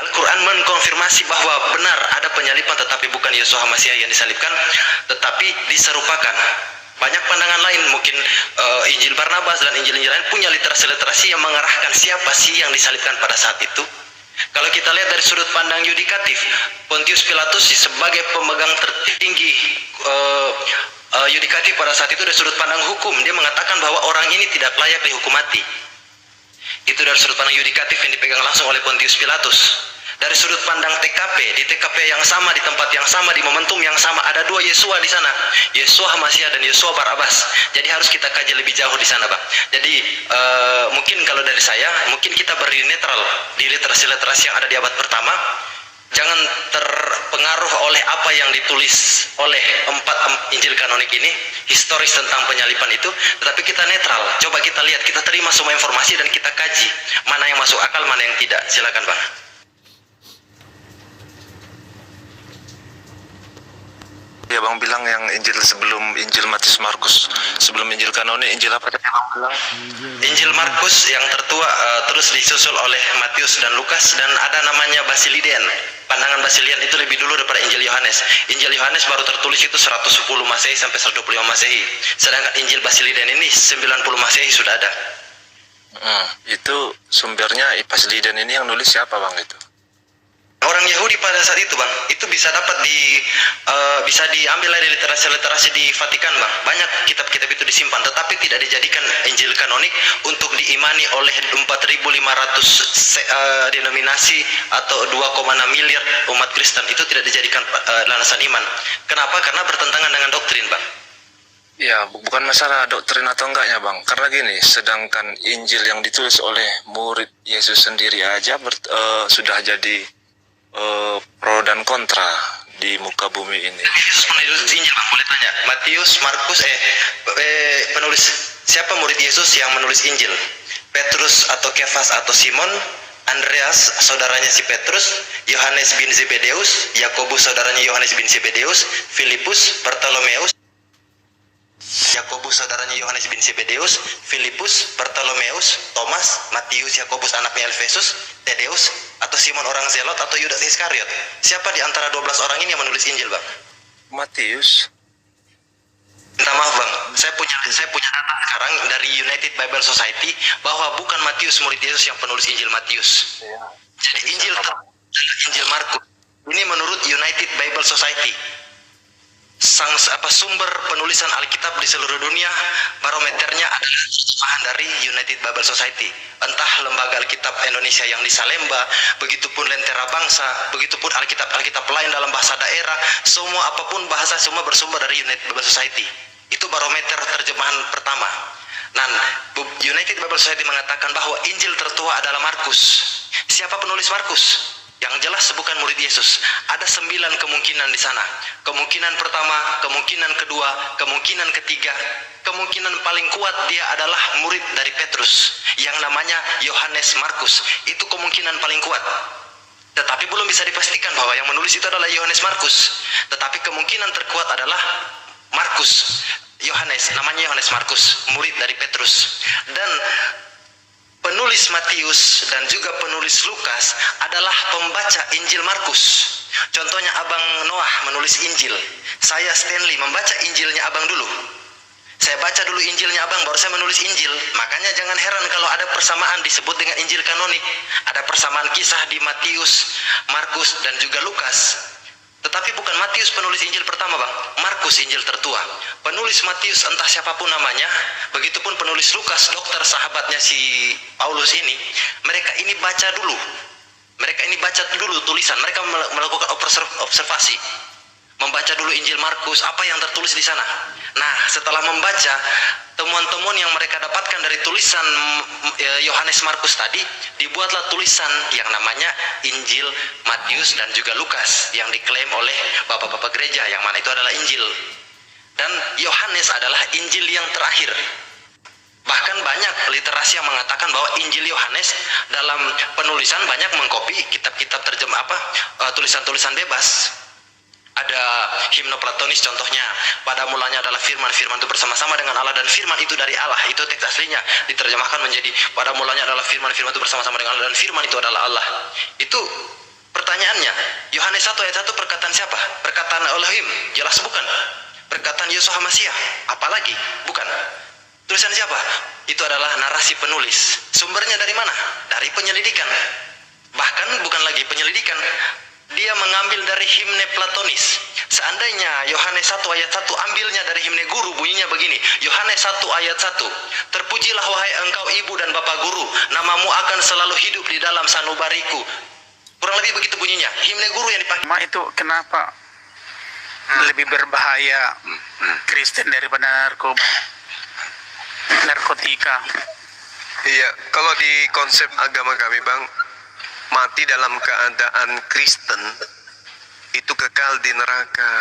Al-Quran mengkonfirmasi bahwa benar ada penyalipan, tetapi bukan Yeshua Hamasyah yang disalibkan, tetapi diserupakan. Banyak pandangan lain, mungkin Injil Barnabas dan Injil-Injil lain punya literasi-literasi yang mengarahkan siapa sih yang disalibkan pada saat itu. Kalau kita lihat dari sudut pandang yudikatif, Pontius Pilatus sebagai pemegang tertinggi yudikatif pada saat itu dari sudut pandang hukum, dia mengatakan bahwa orang ini tidak layak dihukum mati. Itu dari sudut pandang yudikatif yang dipegang langsung oleh Pontius Pilatus. Dari sudut pandang TKP, di TKP yang sama, di tempat yang sama, di momentum yang sama, ada dua Yesua di sana, Yeshua Hamasyah dan Yeshua Barabas. Jadi harus kita kaji lebih jauh di sana, Bang. Jadi mungkin kalau dari saya, mungkin kita beri netral di literasi-literasi yang ada di abad pertama. Jangan terpengaruh oleh apa yang ditulis oleh 4 Injil kanonik ini, historis tentang penyalipan itu, tetapi kita netral. Coba kita lihat, kita terima semua informasi dan kita kaji mana yang masuk akal, mana yang tidak. Silakan, Bang. Ya, Bang bilang yang Injil sebelum Injil Matius Markus, sebelum Injil kanonik, Injil apa tadi Bang bilang? Injil Markus yang tertua, terus disusul oleh Matius dan Lukas, dan ada namanya Basilidian. Pandangan Basilidian itu lebih dulu daripada Injil Yohanes. Injil Yohanes baru tertulis itu 110 Masehi sampai 125 Masehi. Sedangkan Injil Basilidian ini 90 Masehi sudah ada. Itu sumbernya Basilidian ini yang nulis siapa, Bang itu? Orang Yahudi pada saat itu, Bang, itu bisa dapat bisa diambil dari literasi-literasi di Vatikan, Bang. Banyak kitab-kitab itu disimpan, tetapi tidak dijadikan Injil kanonik untuk diimani oleh 4.500 denominasi atau 2,6 miliar umat Kristen. Itu tidak dijadikan landasan iman. Kenapa? Karena bertentangan dengan doktrin, Bang. Ya, bukan masalah doktrin atau enggaknya, Bang. Karena gini, sedangkan Injil yang ditulis oleh murid Yesus sendiri aja sudah jadi pro dan kontra di muka bumi ini. Yesus menulis Injil, Bang, boleh tanya. Matius, Markus, penulis siapa murid Yesus yang menulis Injil? Petrus atau Kefas atau Simon, Andreas saudaranya si Petrus, Yohanes bin Zebedeus, Yakobus saudaranya Yohanes bin Zebedeus, Filipus, Bartolomeus, Yakobus saudaranya Yohanes bin Zebedeus, Filipus, Bartolomeus, Thomas, Matius, Yakobus anaknya Alfeus, Tadeus, atau Simon orang Zelot, atau Yudas Iskariot. Siapa di antara 12 orang ini yang menulis Injil, Bang? Matius. Minta maaf, Bang, saya punya data sekarang dari United Bible Society bahwa bukan Matius murid Yesus yang penulis Injil Matius. Jadi Injil Markus ini menurut United Bible Society. Sumber penulisan Alkitab di seluruh dunia, barometernya adalah terjemahan dari United Bible Society. Entah lembaga Alkitab Indonesia yang di Salemba, begitupun Lentera Bangsa, begitupun Alkitab lain dalam bahasa daerah, semua apapun bahasa semua bersumber dari United Bible Society. Itu barometer terjemahan pertama. Nah, United Bible Society mengatakan bahwa Injil tertua adalah Markus. Siapa penulis Markus? Yang jelas bukan murid Yesus. Ada 9 kemungkinan di sana. Kemungkinan pertama, kemungkinan kedua, kemungkinan ketiga, kemungkinan paling kuat dia adalah murid dari Petrus yang namanya Yohanes Markus. Itu kemungkinan paling kuat. Tetapi belum bisa dipastikan bahwa yang menulis itu adalah Yohanes Markus. Tetapi kemungkinan terkuat adalah Markus. Yohanes, namanya Yohanes Markus, murid dari Petrus. Dan penulis Matius dan juga penulis Lukas adalah pembaca Injil Markus. Contohnya Abang Noah menulis Injil. Saya Stanley membaca Injilnya Abang dulu. Saya baca dulu Injilnya Abang, baru saya menulis Injil. Makanya jangan heran kalau ada persamaan disebut dengan Injil kanonik. Ada persamaan kisah di Matius, Markus, dan juga Lukas. Tetapi bukan Matius penulis Injil pertama, Bang. Markus Injil tertua. Penulis Matius entah siapapun namanya, begitupun penulis Lukas, dokter sahabatnya si Paulus ini, mereka ini baca dulu. Mereka ini baca dulu tulisan, mereka melakukan observasi. Membaca dulu Injil Markus, apa yang tertulis di sana. Nah, setelah membaca, temuan-temuan yang mereka dapatkan dari tulisan Yohanes Markus tadi, dibuatlah tulisan yang namanya Injil Matius dan juga Lukas yang diklaim oleh bapak-bapak gereja, yang mana itu adalah Injil. Dan Yohanes adalah Injil yang terakhir. Bahkan banyak literasi yang mengatakan bahwa Injil Yohanes dalam penulisan banyak mengkopi kitab-kitab tulisan-tulisan bebas. Ada himno Platonis contohnya, pada mulanya adalah firman, firman itu bersama-sama dengan Allah dan firman itu dari Allah. Itu teks aslinya diterjemahkan menjadi pada mulanya adalah firman, firman itu bersama-sama dengan Allah dan firman itu adalah Allah. Itu Pertanyaannya, Yohanes 1 ayat 1 perkataan siapa? Perkataan Elohim? Jelas bukan. Perkataan Yeshua Hamasyah? Apalagi? Bukan. Tulisan siapa? Itu adalah narasi penulis. Sumbernya dari mana? Dari penyelidikan. Bahkan bukan lagi penyelidikan, dia mengambil dari himne Platonis. Seandainya Yohanes 1 ayat 1 ambilnya dari himne guru, bunyinya begini. Yohanes 1 ayat 1. Terpujilah wahai engkau ibu dan bapak guru, namamu akan selalu hidup di dalam sanubariku. Kurang lebih begitu bunyinya. Himne guru yang dipakai. Ma itu kenapa lebih berbahaya Kristen daripada narkotika? Iya, kalau di konsep agama kami Bang, mati dalam keadaan Kristen itu kekal di neraka.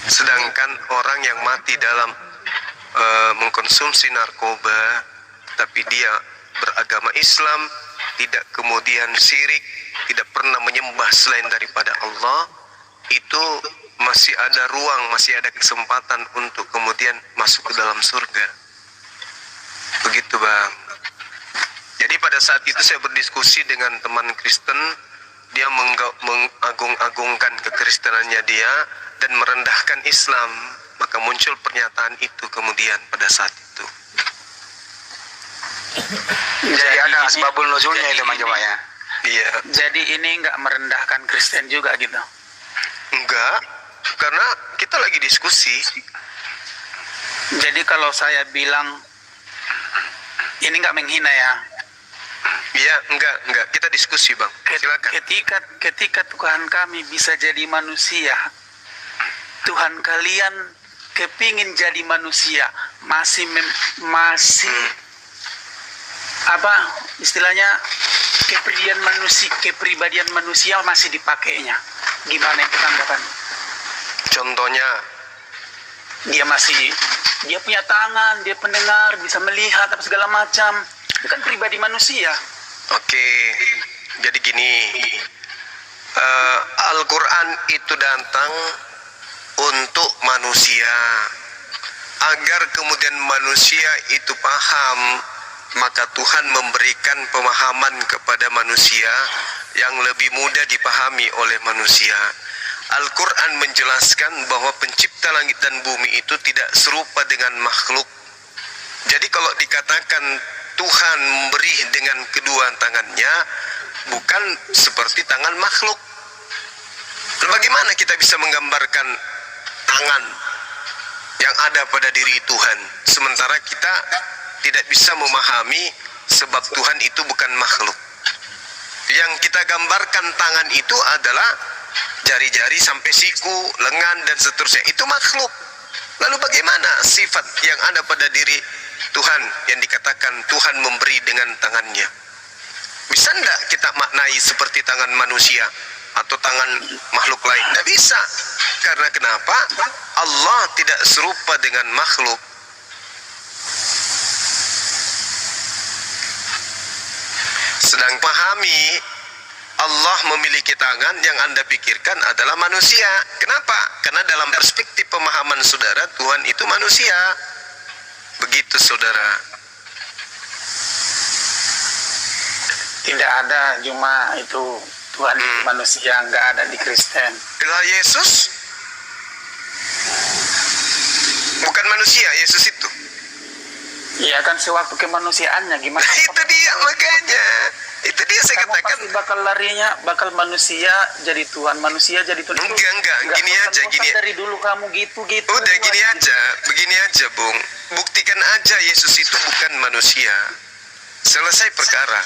Sedangkan orang yang mati dalam mengkonsumsi narkoba, tapi dia beragama Islam, tidak kemudian syirik, tidak pernah menyembah selain daripada Allah, itu masih ada ruang, masih ada kesempatan untuk kemudian masuk ke dalam surga. Begitu Bang. Jadi pada saat itu saya berdiskusi dengan teman Kristen, dia mengagung-agungkan kekristenannya dia dan merendahkan Islam, maka muncul pernyataan itu kemudian pada saat itu. Jadi ada asbabul nuzulnya itu Bang Joma ya. Iya. Jadi ini nggak merendahkan Kristen juga gitu? Enggak, karena kita lagi diskusi. Jadi kalau saya bilang ini nggak menghina ya. Iya, enggak. Kita diskusi Bang. Silakan. Ketika Tuhan kami bisa jadi manusia, Tuhan kalian kepingin jadi manusia, masih apa istilahnya, kepribadian manusia masih dipakainya. Gimana itu tanggapan? Contohnya, dia punya tangan, dia pendengar, bisa melihat apa segala macam. Itu kan pribadi manusia. oke. Jadi gini, Al-Quran itu datang untuk manusia, agar kemudian manusia itu paham, maka Tuhan memberikan pemahaman kepada manusia yang lebih mudah dipahami oleh manusia. Al-Quran menjelaskan bahwa pencipta langit dan bumi itu tidak serupa dengan makhluk. Jadi kalau dikatakan Tuhan memberi dengan kedua tangannya, bukan seperti tangan makhluk. Bagaimana kita bisa menggambarkan tangan yang ada pada diri Tuhan, sementara kita tidak bisa memahami sebab Tuhan itu bukan makhluk. Yang kita gambarkan tangan itu adalah jari-jari sampai siku, lengan dan seterusnya, itu makhluk. Lalu bagaimana sifat yang ada pada diri Tuhan yang dikatakan Tuhan memberi dengan tangannya? Bisa enggak kita maknai seperti tangan manusia atau tangan makhluk lain? Tidak bisa. Karena kenapa? Allah tidak serupa dengan makhluk. Sedang pahami, Allah memiliki tangan, yang Anda pikirkan adalah manusia. Kenapa? Karena dalam perspektif pemahaman saudara, Tuhan itu manusia. Begitu saudara. Tidak ada cuma itu Tuhan manusia, nggak ada di Kristen. Lah Yesus bukan manusia, Yesus itu. Iya kan sewaktu kemanusiaannya gimana? Itu dia makanya. Itu dia saya Kamu katakan. pasti bakal manusia jadi Tuhan, manusia jadi Tuhan. Enggak. Gini aja, gini. Dari dulu kamu gitu. Udah gini aja, begini aja, Bung. Buktikan aja Yesus itu bukan manusia. Selesai perkara.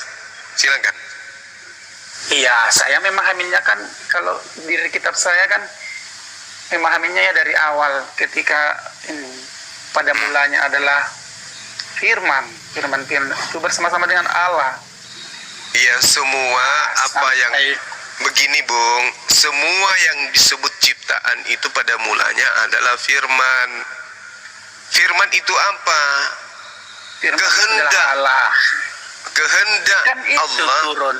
Silakan. Iya, saya memahaminya kan, kalau diri kitab saya kan memahaminya ya dari awal, ketika pada mulanya adalah firman itu bersama-sama dengan Allah. Ya, semua apa yang begini, Bung, semua yang disebut ciptaan itu pada mulanya adalah firman. Firman itu apa? Firman Kehendak adalah Allah. Kehendak Kan itu Allah. turun.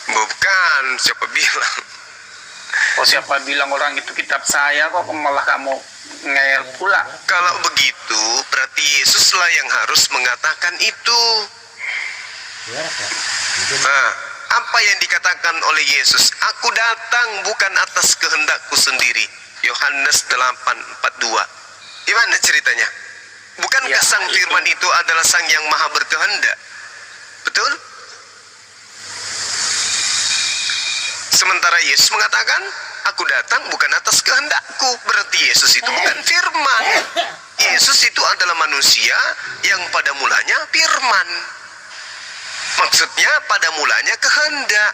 Bukan, siapa bilang? Oh, siapa bilang orang itu kitab saya, kok malah kamu ngeyel pula? Kalau begitu, berarti Yesuslah yang harus mengatakan itu. Nah, apa yang dikatakan oleh Yesus, aku datang bukan atas kehendakku sendiri. Yohanes 8:42. Gimana ceritanya? Bukankah Ya, sang firman itu adalah sang yang maha berkehendak? Betul? Sementara Yesus mengatakan, aku datang bukan atas kehendakku. Berarti Yesus itu bukan firman. Yesus itu adalah manusia yang pada mulanya firman. Maksudnya pada mulanya kehendak.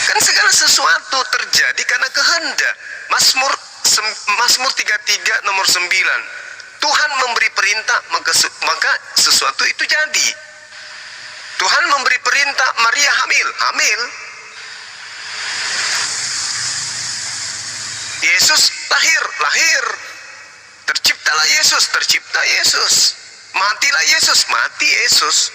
Kan segala sesuatu terjadi karena kehendak. Mazmur 33 nomor 9. Tuhan memberi perintah maka sesuatu itu jadi. Tuhan memberi perintah Maria hamil. Yesus lahir. Terciptalah Yesus, tercipta Yesus. Matilah Yesus, mati Yesus.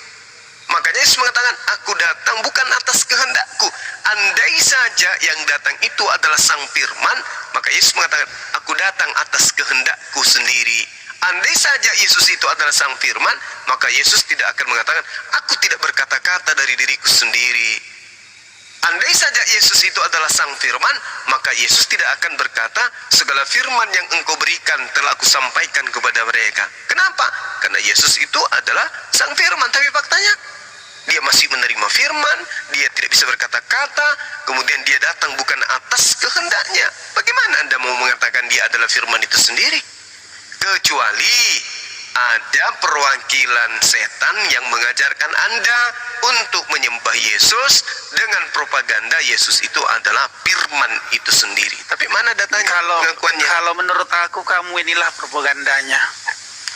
Makanya Yesus mengatakan, aku datang bukan atas kehendakku. Andai saja yang datang itu adalah sang firman, maka Yesus mengatakan, aku datang atas kehendakku sendiri. Andai saja Yesus itu adalah sang firman, maka Yesus tidak akan mengatakan, aku tidak berkata-kata dari diriku sendiri. Andai saja Yesus itu adalah sang firman, maka Yesus tidak akan berkata, segala firman yang engkau berikan telah aku sampaikan kepada mereka. Kenapa? Karena Yesus itu adalah sang firman. Tapi faktanya, dia masih menerima firman, dia tidak bisa berkata-kata, kemudian dia datang bukan atas kehendaknya. Bagaimana Anda mau mengatakan dia adalah firman itu sendiri? Kecuali ada perwakilan setan yang mengajarkan Anda untuk menyembah Yesus dengan propaganda Yesus itu adalah firman itu sendiri. Tapi mana datanya, pengakuannya? Kalau menurut aku kamu inilah propagandanya.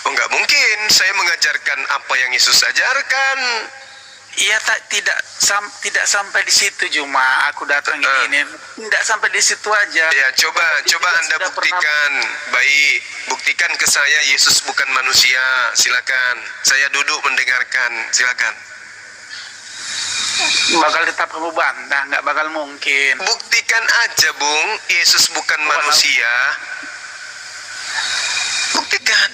Oh, nggak mungkin. Saya mengajarkan apa yang Yesus ajarkan. Iya, tidak sampai di situ, cuma aku datang ini tidak sampai di situ aja. Ya, coba Anda sudah buktikan. Baik, buktikan ke saya Yesus bukan manusia. Silakan. Saya duduk mendengarkan. Silakan. Bakal tetap kamu bantah, nggak bakal mungkin. Buktikan aja, Bung, Yesus bukan manusia. Buktikan.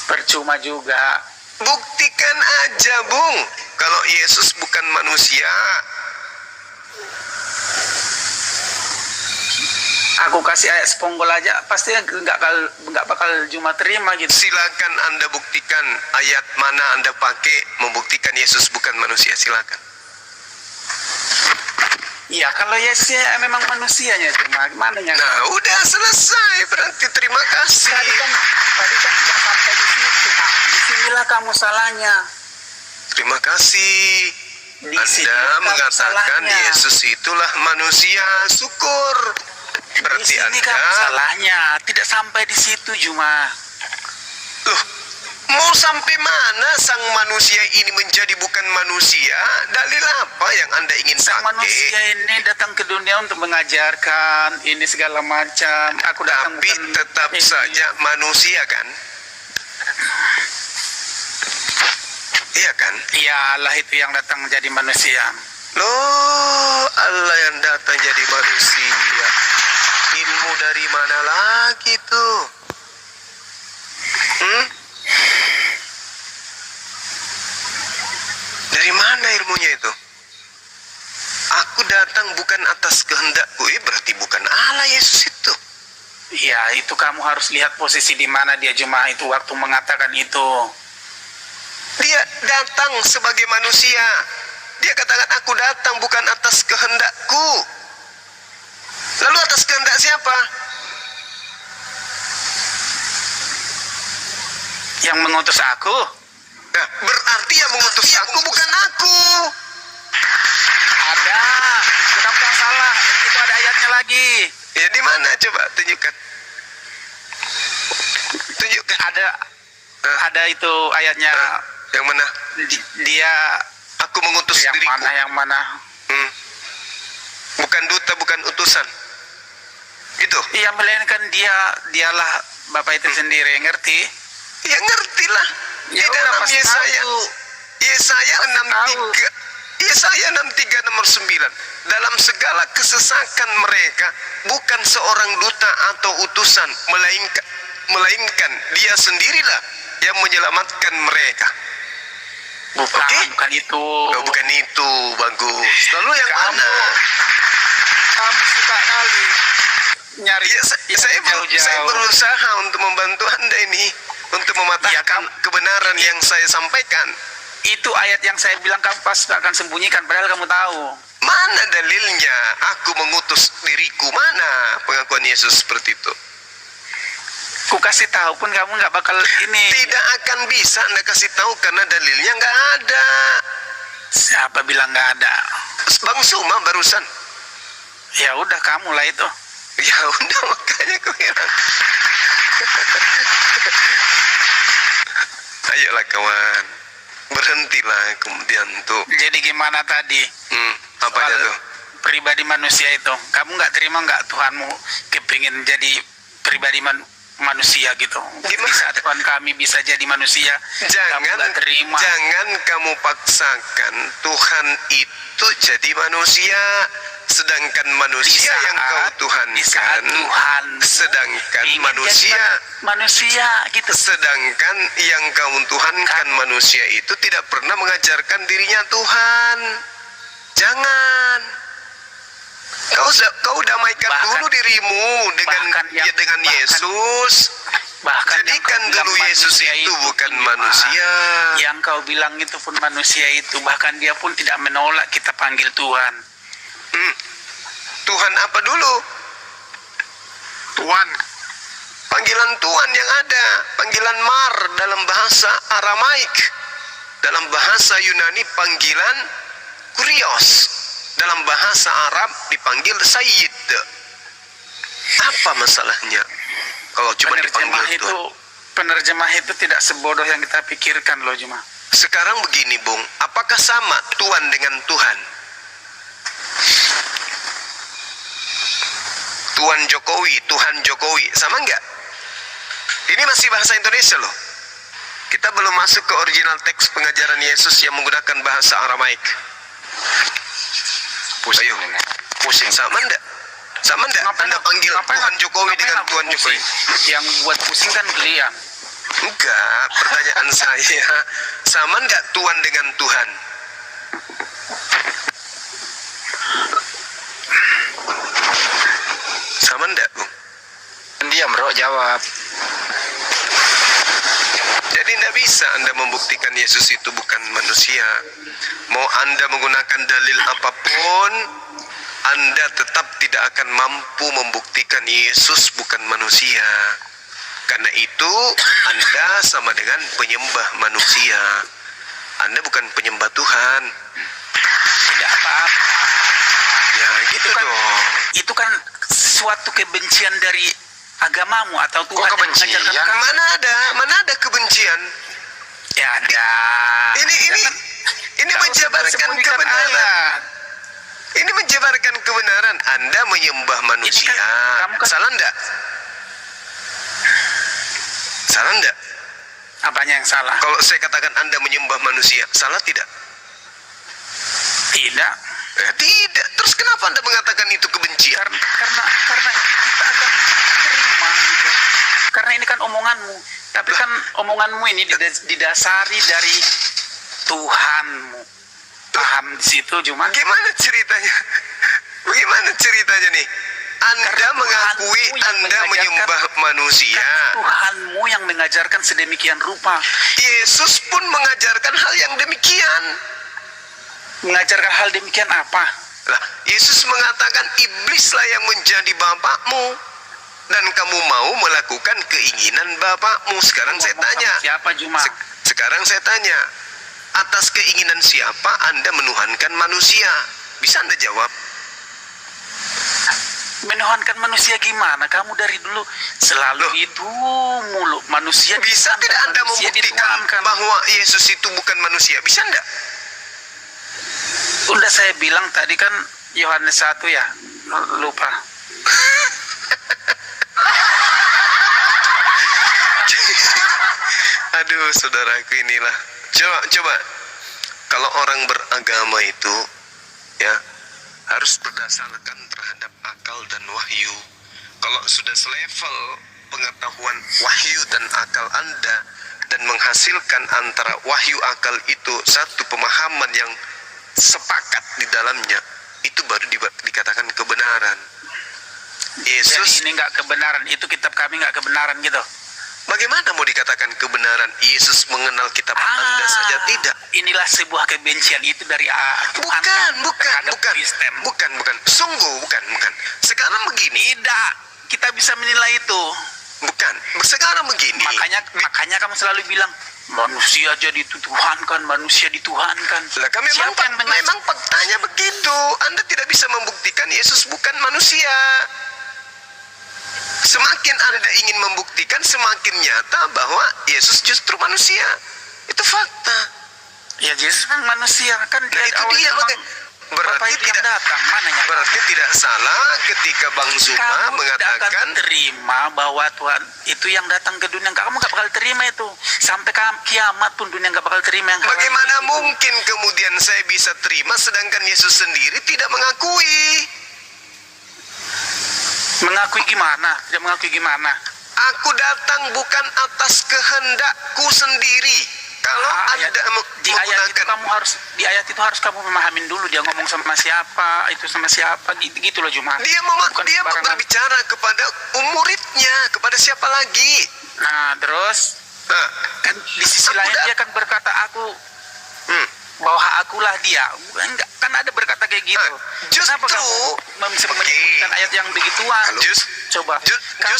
Percuma juga. Buktikan aja, Bung, kalau Yesus bukan manusia. Aku kasih ayat seponggol aja, pasti nggak bakal cuma terima gitu. Silakan Anda buktikan ayat mana Anda pakai membuktikan Yesus bukan manusia. Silakan. Iya, kalau Yesus ya memang manusianya, cuma gimana ya? Nah, udah selesai. Berarti terima kasih. Tadi kan tidak sampai di situ. Nah, disinilah kamu salahnya. Terima kasih. Di Anda sini kamu mengatakan salahnya. Yesus itulah manusia. Syukur. Berarti Di sini kamu Anda, salahnya, tidak sampai di situ cuma. loh, mau sampai mana sang manusia ini menjadi bukan manusia? Dalil apa yang Anda ingin Sang pakai? manusia ini datang ke dunia untuk mengajarkan ini segala macam. Aku datang Tapi bukan tetap ini. saja manusia kan? Iya kan? Iyalah itu yang datang menjadi manusia. Loh, Allah yang datang jadi manusia. Ilmu dari mana lagi tuh? Dari mana ilmunya itu? Aku datang bukan atas kehendakku. Berarti bukan Allah Yesus itu. Ya, itu kamu harus lihat posisi di mana dia cuma itu waktu mengatakan itu. Dia datang sebagai manusia. Dia katakan, aku datang bukan atas kehendakku. Lalu atas kehendak siapa? Yang mengutus aku? Nah, berarti yang mengutus aku bukan aku. Ada. Kamu tak salah. Itu ada ayatnya lagi. Ya, di mana? Coba tunjukkan. Tunjukkan. Ada itu ayatnya. Yang mana? Dia Aku mengutus yang diriku. yang mana? Bukan duta, bukan utusan. Itu. Iya, melainkan dialah Bapak itu sendiri, ngerti? Ya ngertilah. Di Ya udah, dalam pasti tahu. Yesaya Tahu. 63. Yesaya 63 nomor 9. Dalam segala kesesakan mereka, bukan seorang duta atau utusan, melainkan dia sendirilah yang menyelamatkan mereka. Bukan itu. Oh, bukan itu, bagus. Lalu yang mana? Kamu suka kali nyari Ya, yang saya berusaha untuk membantu Anda ini untuk mematahkan kebenaran yang saya sampaikan. Itu ayat yang saya bilang kamu pasti akan sembunyikan, padahal kamu tahu. Mana dalilnya? Aku mengutus diriku. Mana pengakuan Yesus seperti itu? Ku kasih tahu pun kamu nggak bakal ini. Tidak akan bisa Anda kasih tahu karena dalilnya nggak ada. Siapa bilang nggak ada? Bang Suma barusan. Ya udah kamu lah itu. Ya udah, makanya aku bilang. Ayolah kawan, berhentilah kemudian tuh. Jadi gimana tadi? Apa aja tuh? Pribadi manusia itu, kamu nggak terima nggak Tuhanmu kepingin jadi pribadi manusia gitu? Gimana? Di saat Tuhan kami bisa jadi manusia, kamu nggak terima. Jangan kamu paksakan Tuhan itu jadi manusia, sedangkan manusia yang kau di saat Tuhankan, Tuhan sedangkan ingin manusia jadi manusia gitu. sedangkan yang kau Tuhankan manusia itu tidak pernah mengajarkan dirinya Tuhan. Jangan. Kau damaikan dulu dirimu dengan Yesus. Bahkan Jadikan dulu Yesus itu bukan manusia. Yang kau bilang itu pun manusia itu, bahkan dia pun tidak menolak kita panggil Tuhan. Tuhan apa dulu? Tuhan. Panggilan Tuhan yang ada, panggilan Mar dalam bahasa Aramaik, dalam bahasa Yunani panggilan Kurios, dalam bahasa Arab dipanggil Sayyid. Apa masalahnya kalau cuma dipanggil Tuhan? Penerjemah itu tidak sebodoh yang kita pikirkan loh, Juma. Sekarang begini, Bung, apakah sama Tuhan dengan Tuhan? Tuhan Jokowi, sama enggak? Ini masih bahasa Indonesia loh. Kita belum masuk ke original teks pengajaran Yesus yang menggunakan bahasa Aramaik. Pusing. Sama enggak? Anda panggil Tuhan Jokowi dengan Tuhan Jokowi. Yang buat pusing kan beliau. Enggak, pertanyaan saya, sama enggak Tuhan dengan Tuhan? Sama enggak, Bung? Diam bro, jawab. Jadi tidak bisa Anda membuktikan Yesus itu bukan manusia. Mau Anda menggunakan dalil apapun, Anda tetap tidak akan mampu membuktikan Yesus bukan manusia. Karena itu Anda sama dengan penyembah manusia. Anda bukan penyembah Tuhan. Tidak apa-apa. Ya gitu dong. Itu kan suatu kebencian dari agamamu atau Tuhan yang kebencian? mengajarkan kamu. Mana ada kebencian? Ya ada. Ini menjabarkan kebenaran. Ini menjabarkan kebenaran. Anda menyembah manusia. Kamu kan- Salah enggak? Salah enggak? Apanya yang salah? Kalau saya katakan Anda menyembah manusia, salah tidak? Tidak. Tidak. Terus kenapa Anda mengatakan itu kebencian? Karena kita akan terima gitu. Karena ini kan omonganmu. Tapi kan omonganmu ini didasari dari Tuhanmu. Paham di situ cuma. Gimana ceritanya? Bagaimana ceritanya nih? Anda Karena mengakui Tuhanmu yang Anda menyembah manusia. Tuhanmu yang mengajarkan sedemikian rupa. Yesus pun mengajarkan hal yang demikian. Mengajarkan hal demikian apa? Lah, Yesus mengatakan iblislah yang menjadi bapakmu dan kamu mau melakukan keinginan bapakmu. Sekarang saya tanya. Siapa Juma? Sekarang saya tanya. Atas keinginan siapa Anda menuhankan manusia? Bisa Anda jawab? Menuhankan manusia gimana? Kamu dari dulu selalu itu mulu manusia. Bisa tidak Anda manusia membuktikan dituhankan. bahwa Yesus itu bukan manusia? Bisa enggak? Udah saya bilang tadi kan Yohanes 1 ya. Lupa. Aduh, saudaraku inilah. Coba. Kalau orang beragama itu ya harus berdasarkan terhadap akal dan wahyu. Kalau sudah selevel pengetahuan wahyu dan akal Anda dan menghasilkan antara wahyu akal itu satu pemahaman yang sepakat di dalamnya, itu baru dikatakan kebenaran. Yesus, Jadi ini nggak kebenaran, itu kitab kami nggak kebenaran gitu. bagaimana mau dikatakan kebenaran? Yesus mengenal kitab Anda saja tidak. Inilah sebuah kebencian itu dari Bukan. Sungguh bukan. Sekarang begini. Tidak, kita bisa menilai itu. Bukan. Sekarang begini. Makanya kamu selalu bilang manusia jadi dituhankan, manusia dituhankan. Lah, Siapa yang memang faktanya begitu. Anda tidak bisa membuktikan Yesus bukan manusia. Semakin Anda ingin membuktikan, semakin nyata bahwa Yesus justru manusia. Itu fakta. Ya Yesus kan manusia kan Nah, itu dia berarti tidak salah ketika Bang Zuma kamu tidak mengatakan akan terima bahwa Tuhan itu yang datang ke dunia. Kamu nggak bakal terima itu sampai kiamat pun dunia nggak bakal terima yang bagaimana mungkin kemudian saya bisa terima sedangkan Yesus sendiri tidak mengakui. Mengakui gimana? Tidak mengakui gimana? Aku datang bukan atas kehendakku sendiri. Kalau Anda di ayat itu menggunakan di ayat itu harus kamu memahamin dulu dia ngomong sama siapa, itu sama siapa, gitu loh Juma. dia berbicara kepada muridnya, kepada siapa lagi? Nah, terus Nah, kan di sisi lain dia kan berkata bahwa akulah dia. Enggak, kan ada berkata kayak gitu. Kenapa kamu menyebutkan ayat yang begituan? Coba. Kamu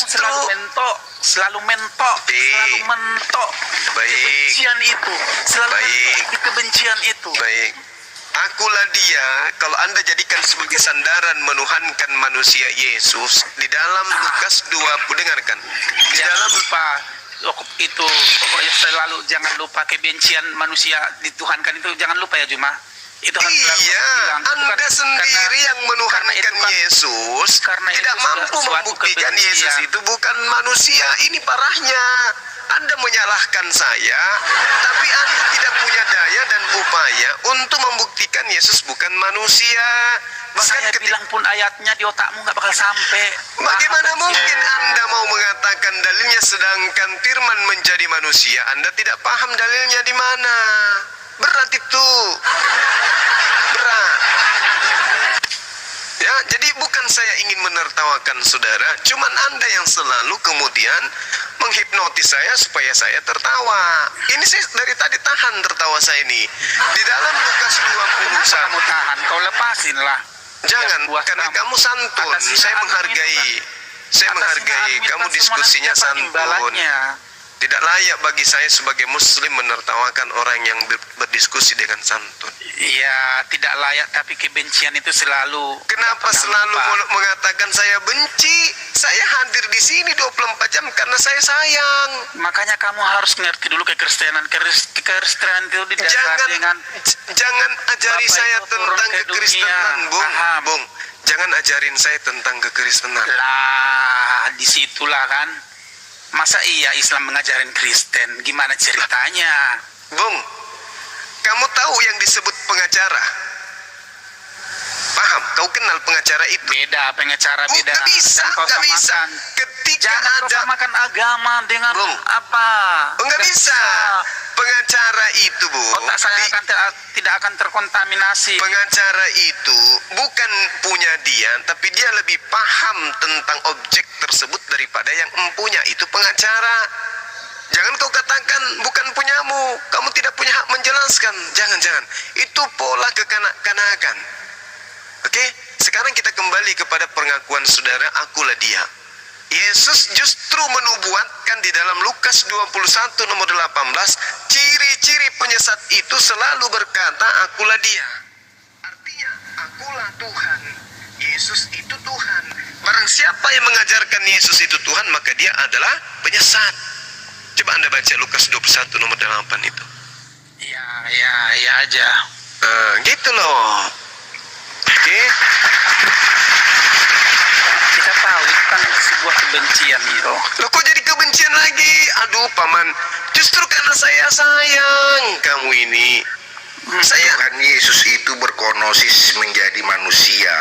selalu mentok. Kebencian itu. Selalu mentok di kebencian itu. Baik. Akulah dia. Kalau Anda jadikan sebagai sandaran menuhankan manusia Yesus di dalam Lukas 20, dengarkan. Di dalam lupa itu pokoknya selalu jangan lupa kebencian manusia dituhankan itu, jangan lupa ya Juma. Itu harus bilang. Anda sendiri yang menuhankan Yesus tidak mampu membuktikan Yesus itu bukan manusia. Ini parahnya. Anda menyalahkan saya, tapi Anda tidak punya daya dan upaya untuk membuktikan Yesus bukan manusia. Bahkan saya bilang pun ayatnya di otakmu nggak bakal sampai. Bagaimana mungkin Anda mau mengatakan dalilnya sedangkan firman menjadi manusia? Anda tidak paham dalilnya di mana. Berat itu. Berat. Ya, jadi bukan saya ingin menertawakan saudara, cuman Anda yang selalu kemudian menghipnotis saya supaya saya tertawa. Ini saya dari tadi tahan tertawa saya ini. Di dalam Lukas 20. Kamu tahan, kau lepasin lah. Jangan, karena kamu santun. Saya menghargai kamu diskusinya santun. Tidak layak bagi saya sebagai muslim menertawakan orang yang berdiskusi dengan santun. Iya, tidak layak, tapi kebencian itu selalu. Kenapa selalu mengatakan saya benci? Saya hadir di sini 24 jam karena saya sayang. Makanya kamu harus ngerti dulu kekristenan. Kekristenan itu didasari dengan jangan ajari saya tentang kekristenan, Bung. Jangan ajarin saya tentang kekristenan. Lah, disitulah kan. Masa iya Islam mengajarin Kristen? Gimana ceritanya? Bung, kamu tahu yang disebut pengacara? Paham? Kau kenal pengacara itu? Beda, pengacara beda. Nggak bisa. Ketika jangan ada samakan agama dengan Bung, apa? Nggak bisa. Pengacara itu, Bu, otak saya tidak akan terkontaminasi. Pengacara itu bukan punya dia, tapi dia lebih paham tentang objek tersebut daripada yang empunya. Itu pengacara. Jangan kau katakan bukan punyamu, kamu tidak punya hak menjelaskan. Jangan. Itu pola kekanak-kanakan. Oke? Sekarang kita kembali kepada pengakuan saudara, akulah dia. Yesus justru menubuatkan di dalam Lukas 21 nomor 18, ciri-ciri penyesat itu selalu berkata, akulah dia. Artinya, akulah Tuhan. Yesus itu Tuhan. Barang siapa yang mengajarkan Yesus itu Tuhan, maka dia adalah penyesat. Coba Anda baca Lukas 21 nomor 8 itu. Ya aja. Gitu loh. Oke. Kita tahu itu kan sebuah kebencian gitu. Loh, kok jadi kebencian lagi? Aduh, Paman. Justru karena saya sayang kamu ini. Saya Tuhan Yesus itu berkonosis menjadi manusia.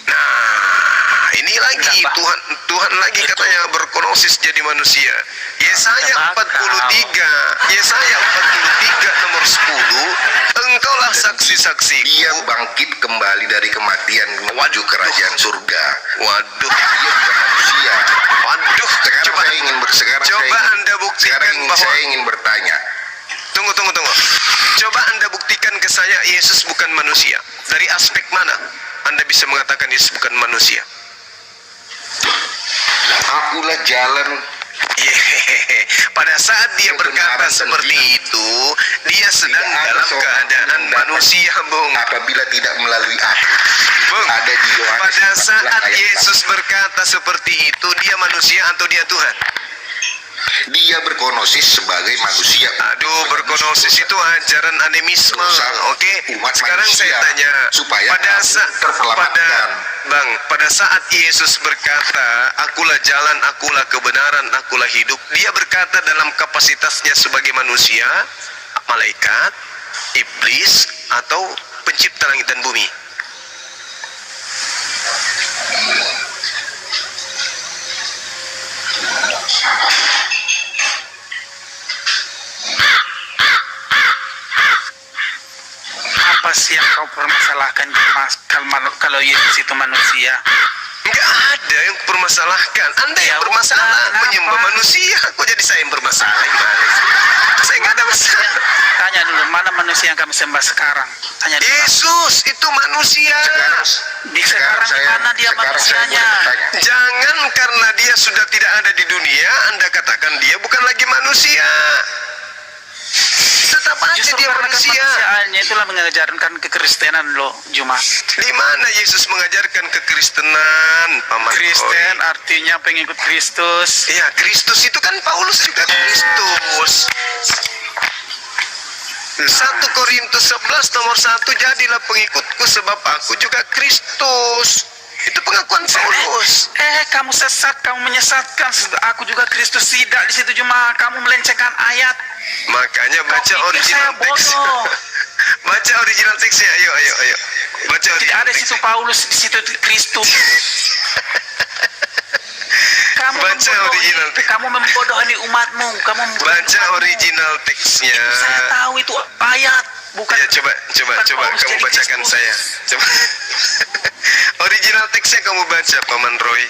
Nah, ini lagi Enggak, Pak. Tuhan lagi katanya berkonosis jadi manusia. Yesaya 43, Yesaya 43 nomor 10, engkaulah saksi-saksiku. Dia bangkit kembali dari kematian menuju kerajaan surga. Waduh, Dia bukan manusia. waduh. Sekarang saya ingin Anda buktikan bahwa saya ingin bertanya. Tunggu. Coba Anda buktikan ke saya Yesus bukan manusia. Dari aspek mana Anda bisa mengatakan Yesus bukan manusia? Akulah jalan. Yehehe. Pada saat dia berkata Kebenaran seperti dan itu, dia sedang Tidak ada dalam seorang keadaan pun yang dapat manusia, Bung. Apabila tidak melalui aku. Bung, Ada di Yohanes pada 14 saat ayat Yesus berkata seperti itu, dia manusia atau dia Tuhan? 6. Dia berkonosis sebagai manusia. Aduh, berkonosis itu ajaran animisme. Dosa Oke, umat sekarang saya manusia, tanya, supaya pada kamu saat terselamatkan. pada saat Yesus berkata, akulah jalan, akulah kebenaran, akulah hidup, dia berkata dalam kapasitasnya sebagai manusia, malaikat, iblis, atau pencipta langit dan bumi? Apa sih yang kau permasalahkan kalau Yesus itu manusia? Enggak ada yang permasalahkan. Anda yang Ya, bermasalah kenapa? menyembah manusia. Kok jadi saya yang bermasalah? Gimana sih? Saya nggak ada masalah. Tanya dulu, mana manusia yang kami sembah sekarang? Tanya dulu. Yesus itu manusia. Di sekarang di mana dia manusianya? Jangan karena dia sudah tidak ada di dunia, Anda katakan dia bukan lagi manusia. Tetap aja Justru dia karena manusia. kemanusiaannya itulah mengajarkan kekristenan loh, Juma. Di mana Yesus mengajarkan kekristenan, Paman Kristen Roy? artinya pengikut Kristus. Ya, Kristus itu kan Paulus juga Kristus. 1 Korintus 11 nomor 1, jadilah pengikutku sebab aku juga Kristus. Itu pengakuan Paulus. Kamu sesat, kamu menyesatkan. Aku juga Kristus, tidak di situ Juma. Kamu melencengkan ayat. Makanya baca Kau pikir original saya teks. bodoh? Baca original teksnya, ayo. Baca Tidak original ada di situ teks. Paulus, di situ Kristus. Kamu Baca membodohi- original teks. Kamu membodohi umatmu. Kamu membodohi Baca umatmu. original teksnya. Saya tahu itu ayat, bukan. Ya, coba bukan Paulus kamu jadi bacakan Kristus. saya. Coba. Original teksnya kamu baca, Paman Roy.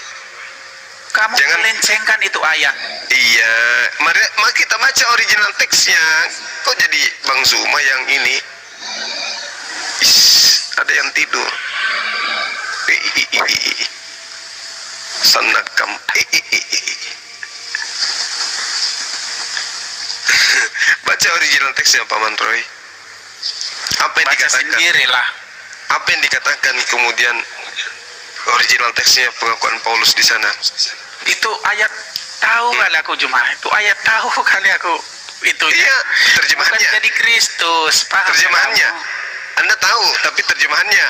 Kamu Jangan- melencengkan itu ayat. Iya, mari kita baca original teksnya. Kok jadi Bang Zuma yang ini? Ada yang tidur. Sanakam. Baca original teksnya, Paman Roy. Apa yang Baca dikatakan? sendirilah. Apa yang dikatakan kemudian original teksnya pengakuan Paulus di sana? Itu ayat tahu kali aku Juma. Itu ayat tahu kali aku. Itu Iya, bukan terjemahannya. jadi Kristus. Paham Terjemahannya. kamu? Anda tahu, tapi terjemahannya.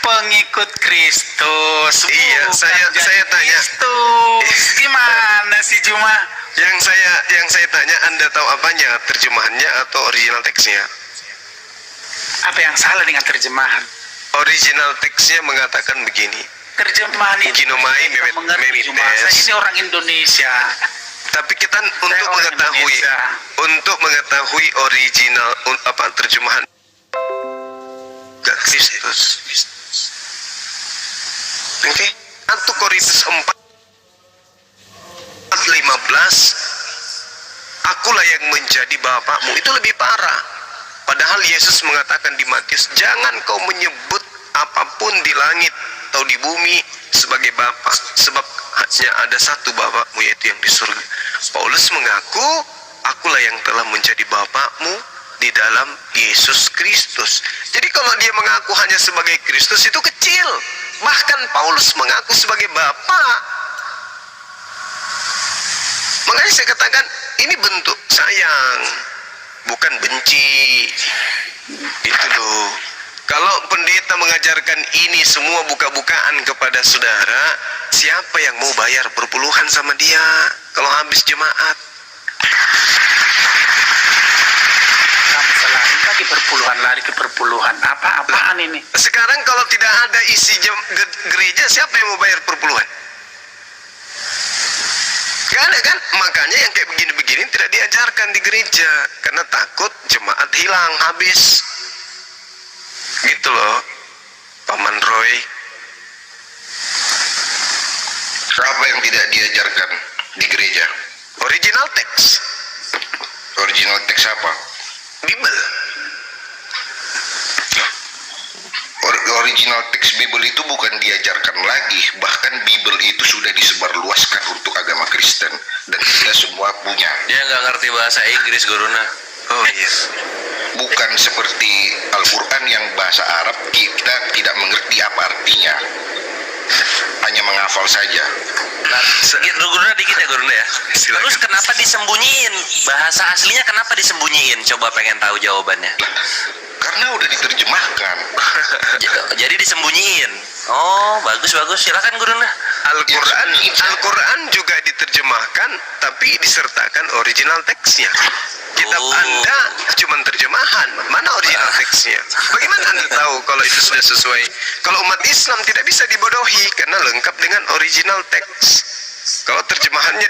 Pengikut Kristus. Iya, bukan saya jadi tanya. Kristus. Gimana sih Juma? Yang saya tanya, Anda tahu apanya? Terjemahannya atau original teksnya? Apa yang salah dengan terjemahan? Original teksnya mengatakan begini. Terjemahan itu Ginomai kita mengerti memites. Juma. Saya ini orang Indonesia. Tapi kita untuk orang mengetahui Indonesia. original terjemahan Kristus. Oke. 1 Korintus 4:15, akulah yang menjadi bapakmu. Itu lebih parah. Padahal Yesus mengatakan di Matius, jangan kau menyebut apapun di langit atau di bumi sebagai bapa, sebab hanya ada satu bapakmu, yaitu yang di surga. Paulus mengaku, akulah yang telah menjadi bapakmu di dalam Yesus Kristus. Jadi kalau dia mengaku hanya sebagai Kristus itu kecil. Bahkan Paulus mengaku sebagai bapa. Makanya saya katakan ini bentuk sayang, bukan benci. Itu loh. Kalau pendeta mengajarkan ini semua buka-bukaan kepada saudara, siapa yang mau bayar perpuluhan sama dia kalau habis jemaat? Kamu salahin lagi perpuluhan lari ke perpuluhan. Apaan ini? Sekarang kalau tidak ada isi gereja, siapa yang mau bayar perpuluhan? Gak ada kan? Makanya yang kayak begini-begini tidak diajarkan di gereja, karena takut jemaat hilang, habis. Gitu loh, Paman Roy. Apa yang tidak diajarkan di gereja? Original text, Original teks apa? Bible. Original teks Bible itu bukan diajarkan lagi, bahkan Bible itu sudah disebarluaskan untuk agama Kristen dan kita semua punya. Dia nggak ngerti bahasa Inggris, Guruna. Oh iya. Bukan seperti Al-Quran yang bahasa Arab kita tidak mengerti apa artinya, hanya menghafal saja. Nah, Guruna dikit ya, Guruna ya. Silakan. Terus kenapa disembunyiin? Bahasa aslinya kenapa disembunyiin? Coba pengen tahu jawabannya. Karena udah diterjemahkan. Jadi disembunyiin. Oh, bagus. Silakan, Guruna. Al-Quran juga diterjemahkan, tapi disertakan original teksnya. Kitab Anda cuma terjemahan, mana original teksnya? Bagaimana Anda tahu kalau itu sudah sesuai? Kalau umat Islam tidak bisa dibodohi karena lengkap dengan original teks. Kalau terjemahannya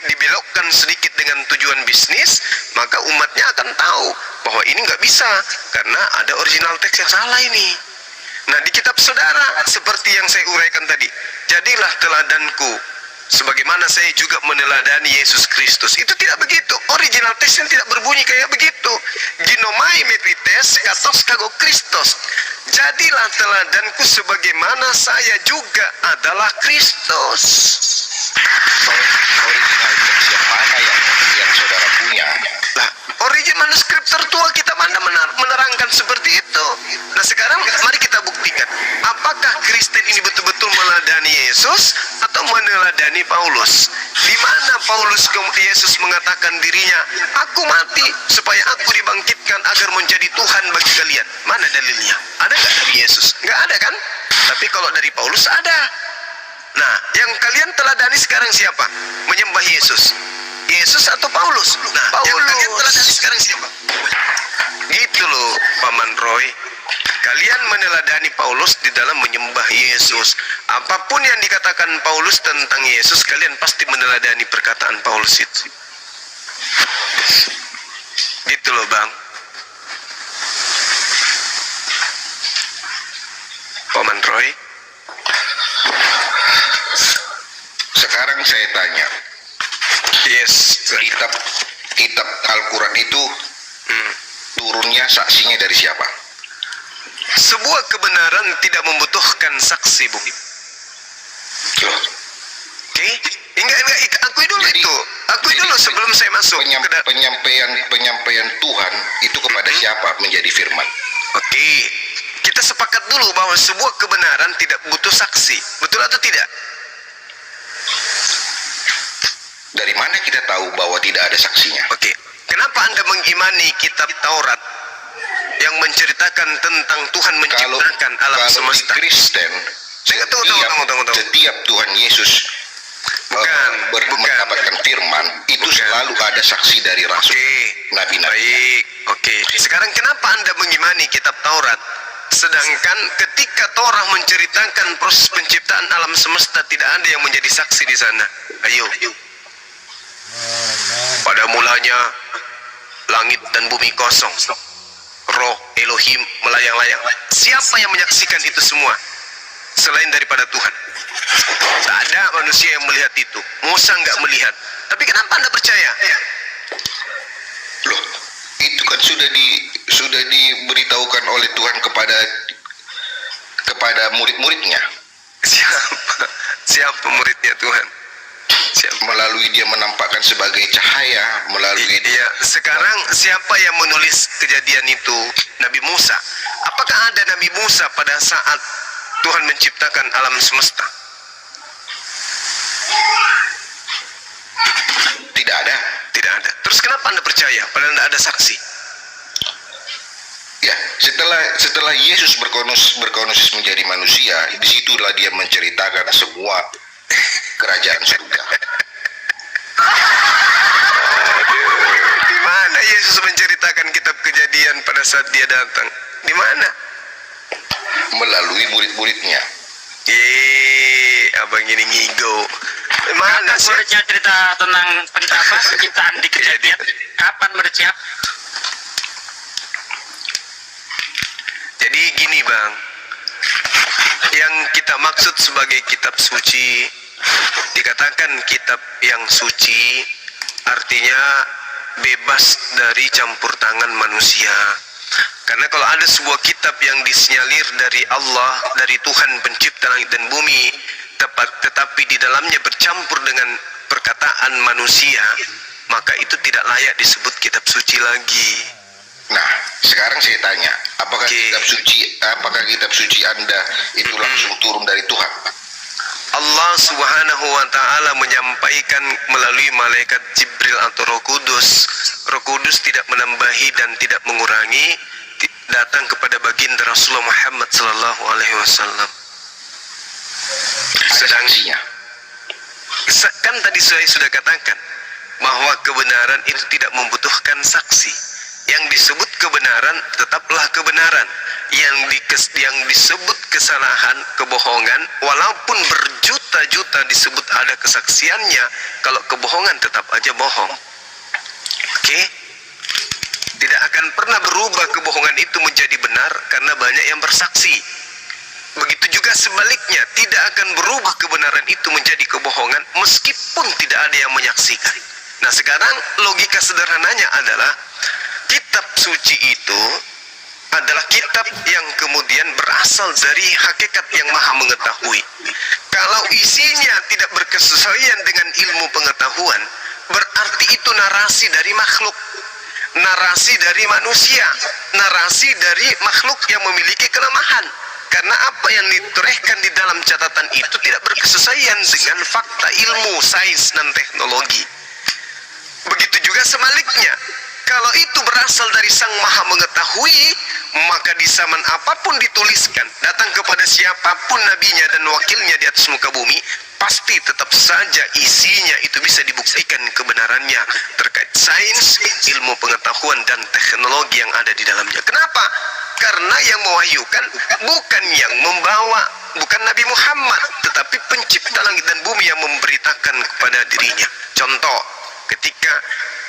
dibelokkan sedikit dengan tujuan bisnis, maka umatnya akan tahu bahwa ini nggak bisa karena ada original teks yang salah ini. Nah, di kitab saudara seperti yang saya uraikan tadi, jadilah teladanku sebagaimana saya juga meneladani Yesus Kristus. Itu tidak begitu. Original teksnya tidak berbunyi kayak begitu. Ginomai mepites katos kago Kristus. Jadilah teladanku sebagaimana saya juga adalah Kristus. Original teks yang mana yang saudara punya? Lah, origin manuskrip tertua kita mana menerangkan seperti itu. Nah, sekarang mari kita buktikan, apakah Kristen ini betul-betul meneladani Yesus atau meneladani Paulus? Di mana Paulus Yesus mengatakan dirinya, aku mati supaya aku dibangkitkan agar menjadi Tuhan bagi kalian. Mana dalilnya? Ada nggak dari Yesus? Nggak ada kan? Tapi kalau dari Paulus ada. Nah, yang kalian teladani sekarang siapa? Menyembah Yesus. Yesus atau Paulus? Nah, yang kalian teladani sekarang siapa? Gitu loh, Paman Roy. Kalian meneladani Paulus di dalam menyembah Yesus. Apapun yang dikatakan Paulus tentang Yesus, kalian pasti meneladani perkataan Paulus itu. Gitu loh, Bang. Paman Roy. Sekarang saya tanya, Yes. kitab Al-Quran itu turunnya saksinya dari siapa? Sebuah kebenaran tidak membutuhkan saksi, Bung. Loh, Oke? Enggak, akui dulu Jadi- itu. Akui dulu sebelum saya masuk. penyampaian Tuhan itu kepada siapa menjadi firman? Oke. Kita sepakat dulu bahwa sebuah kebenaran tidak butuh saksi. Betul atau tidak? Dari mana kita tahu bahwa tidak ada saksinya? Oke. Kenapa Anda mengimani kitab Taurat yang menceritakan tentang Tuhan menciptakan alam kalau semesta? di Kristen, Tunggu. setiap Tuhan Yesus Bukan. mendapatkan firman itu selalu ada saksi dari rasul, Oke. nabi-nabi. Baik. Oke. Sekarang kenapa Anda mengimani kitab Taurat? Sedangkan ketika Torah menceritakan proses penciptaan alam semesta, tidak ada yang menjadi saksi di sana. Ayo. Pada mulanya langit dan bumi kosong. Roh Elohim melayang-layang. Siapa yang menyaksikan itu semua selain daripada Tuhan? Tak ada manusia yang melihat itu. Musa nggak melihat. Tapi kenapa Anda percaya? Loh, itu kan sudah diberitahukan oleh Tuhan kepada murid-muridnya. Siapa muridnya Tuhan? Siapa? Melalui dia menampakkan sebagai cahaya, melalui Iya, sekarang siapa yang menulis kejadian itu? Nabi Musa. Apakah ada Nabi Musa pada saat Tuhan menciptakan alam semesta? tidak ada. Tidak ada. Terus kenapa Anda percaya padahal tidak ada saksi? Ya, setelah Yesus berkonosis menjadi manusia, disitulah dia menceritakan semua kerajaan surga. Di mana Yesus menceritakan kitab Kejadian pada saat dia datang? Di mana? Melalui murid-muridnya. Abang ini ngigo. Mana sih? Muridnya cerita tentang penciptaan di Kejadian. Kapan bersiap? Jadi gini bang, yang kita maksud sebagai kitab suci, dikatakan kitab yang suci artinya bebas dari campur tangan manusia. Karena kalau ada sebuah kitab yang disinyalir dari Allah, dari Tuhan pencipta langit dan bumi, tetapi di dalamnya bercampur dengan perkataan manusia, maka itu tidak layak disebut kitab suci lagi. Nah, sekarang saya tanya, apakah kitab suci Anda itu langsung turun dari Tuhan? Allah Subhanahu wa taala menyampaikan melalui malaikat Jibril atau Roh Kudus. Roh Kudus tidak menambahi dan tidak mengurangi, datang kepada baginda Rasulullah Muhammad sallallahu alaihi wasallam. Saksinya. Kan tadi saya sudah katakan bahwa kebenaran itu tidak membutuhkan saksi. Yang disebut kebenaran tetaplah kebenaran. Yang disebut kesalahan, kebohongan, walaupun berjuta-juta disebut ada kesaksiannya, kalau kebohongan tetap aja bohong. Oke? Tidak akan pernah berubah kebohongan itu menjadi benar karena banyak yang bersaksi. Begitu juga sebaliknya, tidak akan berubah kebenaran itu menjadi kebohongan meskipun tidak ada yang menyaksikan. Nah, sekarang logika sederhananya adalah kitab suci itu adalah kitab yang kemudian berasal dari hakikat yang maha mengetahui. Kalau isinya tidak berkesesuaian dengan ilmu pengetahuan, berarti itu narasi dari makhluk, narasi dari manusia, narasi dari makhluk yang memiliki kelemahan. Karena apa yang ditorehkan di dalam catatan itu tidak berkesesuaian dengan fakta ilmu, sains, dan teknologi. Begitu juga sebaliknya, kalau itu berasal dari Sang Maha Mengetahui, maka di zaman apapun dituliskan, datang kepada siapapun nabinya dan wakilnya di atas muka bumi, pasti tetap saja isinya itu bisa dibuktikan kebenarannya terkait sains, ilmu pengetahuan, dan teknologi yang ada di dalamnya. Kenapa? Karena yang mewahyukan bukan yang membawa, bukan Nabi Muhammad, tetapi pencipta langit dan bumi yang memberitakan kepada dirinya. Contoh, ketika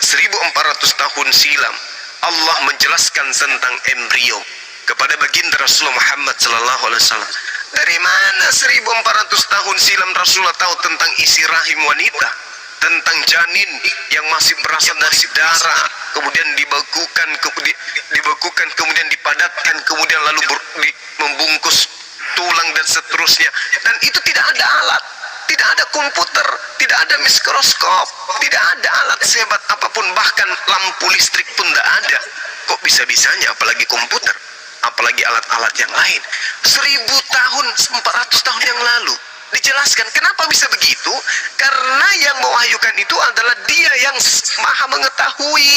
1400 tahun silam Allah menjelaskan tentang embrio kepada baginda Rasulullah Muhammad SAW. Dari mana 1400 tahun silam Rasulullah tahu tentang isi rahim wanita, tentang janin yang masih berasal dari darah, kemudian dibekukan, kemudian dipadatkan, kemudian lalu membungkus tulang dan seterusnya. Dan itu tidak ada alat, tidak ada komputer, tidak ada mikroskop, tidak ada alat sehebat apapun, bahkan lampu listrik pun tidak ada. Kok bisa-bisanya apalagi komputer, apalagi alat-alat yang lain. 1000 tahun, 400 tahun yang lalu dijelaskan. Kenapa bisa begitu? Karena yang mewahyukan itu adalah Dia yang maha mengetahui,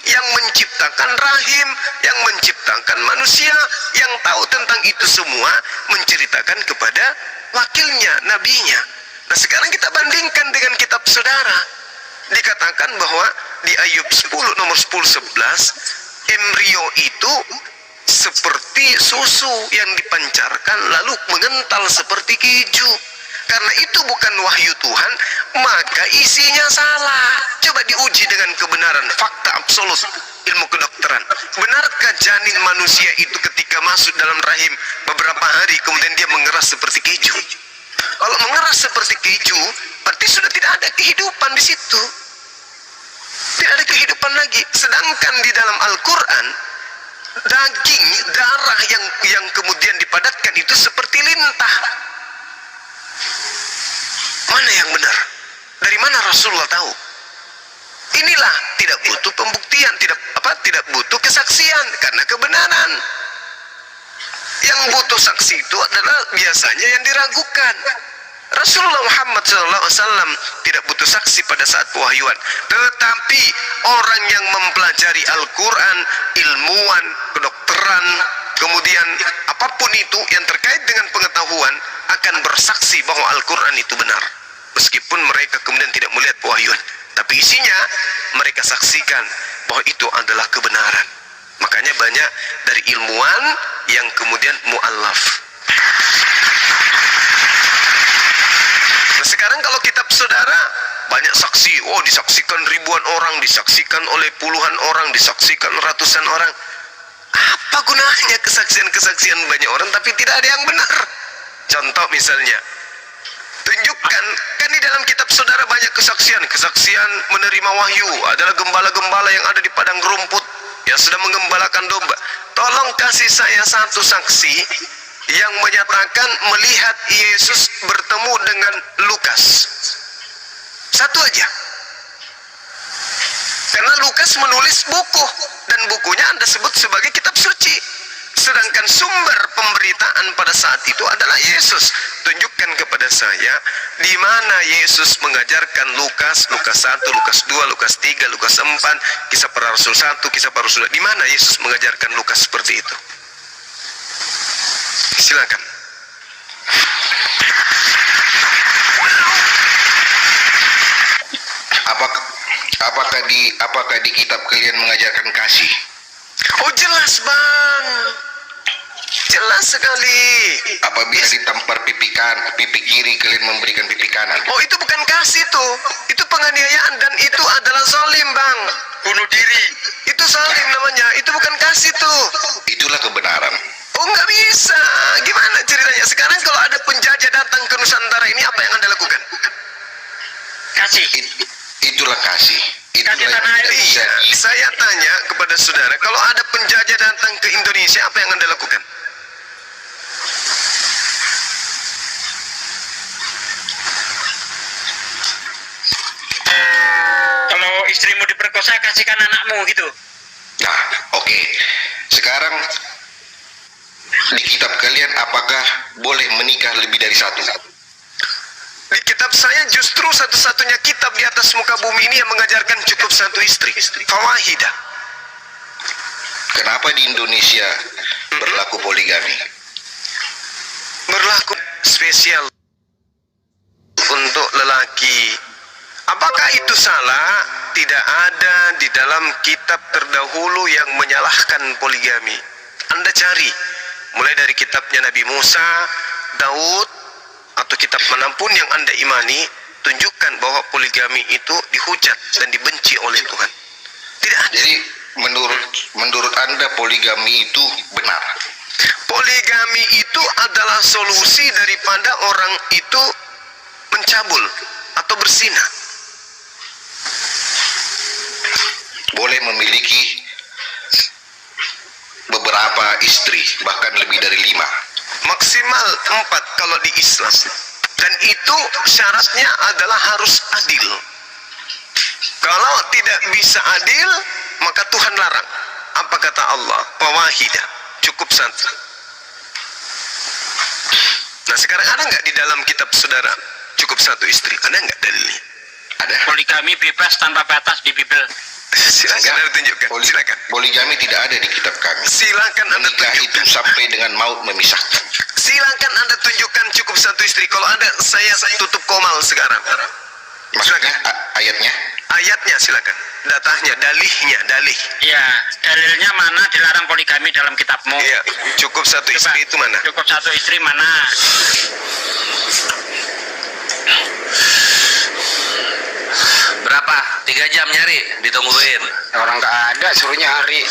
yang menciptakan rahim, yang menciptakan manusia, yang tahu tentang itu semua, menceritakan kepada wakilnya, nabinya. Nah, sekarang kita bandingkan dengan kitab saudara. Dikatakan bahwa di Ayub 10 nomor 10-11, embrio itu seperti susu yang dipancarkan lalu mengental seperti keju. Karena itu bukan wahyu Tuhan, maka isinya salah. Coba diuji dengan kebenaran, fakta absolut ilmu kedokteran. Benarkah janin manusia itu ketika masuk dalam rahim beberapa hari kemudian dia mengeras seperti keju? Kalau mengeras seperti keju, berarti sudah tidak ada kehidupan di situ. Tidak ada kehidupan lagi. Sedangkan di dalam Al-Quran, daging, darah yang kemudian dipadatkan itu seperti lintah. Mana yang benar? Dari mana Rasulullah tahu? Inilah tidak butuh pembuktian, tidak butuh kesaksian, karena kebenaran. Yang butuh saksi itu adalah biasanya yang diragukan. Rasulullah Muhammad SAW tidak butuh saksi pada saat pewahyuan, tetapi orang yang mempelajari Al-Quran, ilmuwan, kedokteran, kemudian apapun itu yang terkait dengan pengetahuan akan bersaksi bahwa Al-Quran itu benar, meskipun mereka kemudian tidak melihat pewahyuan, tapi isinya mereka saksikan bahwa itu adalah kebenaran. Makanya banyak dari ilmuwan yang kemudian mu'allaf. Nah, sekarang kalau kitab saudara banyak saksi, oh disaksikan ribuan orang, disaksikan oleh puluhan orang, disaksikan ratusan orang. Apa gunanya kesaksian-kesaksian banyak orang tapi tidak ada yang benar? Contoh misalnya, tunjukkan, kan di dalam kitab saudara banyak kesaksian. Kesaksian menerima wahyu adalah gembala-gembala yang ada di padang rumput yang sedang menggembalakan domba. Tolong kasih saya satu saksi yang menyatakan melihat Yesus bertemu dengan Lukas. Satu aja. Karena Lukas menulis buku dan bukunya Anda sebut sebagai kitab suci. Sedangkan sumber pemberitaan pada saat itu adalah Yesus. Tunjukkan kepada saya di mana Yesus mengajarkan Lukas 1, Lukas 2, Lukas 3, Lukas 4, Kisah Para Rasul 1, Kisah Para Rasul 2. Di mana Yesus mengajarkan Lukas seperti itu? Silakan. Apakah di kitab kalian mengajarkan kasih? Oh jelas bang, jelas sekali. Apabila ditampar pipi kiri kalian memberikan pipi kanan. Oh itu bukan kasih tuh, itu penganiayaan dan itu adalah zalim bang. Bunuh diri. Itu zalim namanya, itu bukan kasih tuh. Itulah kebenaran. Oh nggak bisa, gimana ceritanya? Sekarang kalau ada penjajah datang ke Nusantara ini apa yang Anda lakukan? Kasih. Itulah kasih. Itulah Kasih tanah air. Iya, saya tanya kepada saudara, kalau ada penjajah datang ke Indonesia apa yang Anda lakukan? Kalau istrimu diperkosa, kasihkan anakmu gitu. Nah, oke. Sekarang di kitab kalian apakah boleh menikah lebih dari satu? Di kitab saya justru satu-satunya kitab di atas muka bumi ini yang mengajarkan cukup satu istri, fawahidah. Kenapa di Indonesia berlaku poligami? Berlaku spesial untuk lelaki. Apakah itu salah? Tidak ada di dalam kitab terdahulu yang menyalahkan poligami. Anda cari mulai dari kitabnya Nabi Musa, Daud, atau kitab manapun yang Anda imani, tunjukkan bahwa poligami itu dihujat dan dibenci oleh Tuhan. Tidak ada. Jadi menurut Anda poligami itu benar? Poligami itu adalah solusi daripada orang itu mencabul atau berzina. Boleh memiliki beberapa istri, bahkan lebih dari 5. Maksimal 4 kalau di Islam. Dan itu syaratnya adalah harus adil. Kalau tidak bisa adil, maka Tuhan larang. Apa kata Allah? Fawahidah, cukup satu. Nah sekarang ada nggak di dalam kitab saudara cukup satu istri? Ada nggak dalilnya? Ada. Poligami bebas tanpa batas di Bible. Silakan Anda tunjukkan. Silakan. Poligami tidak ada di kitab kami. Silakan Anda Menikah itu tunjukkan. sampai dengan maut memisahkan. Silakan Anda tunjukkan cukup satu istri. Kalau Anda, saya tutup komal sekarang. Maksudnya ayatnya? Ayatnya silakan. Datanya, dalih. Iya, dalilnya mana dilarang poligami dalam kitabmu? Iya, cukup satu istri itu mana? Cukup satu istri mana? Berapa? 3 jam nyari, ditungguin. Orang nggak ada, suruh nyari.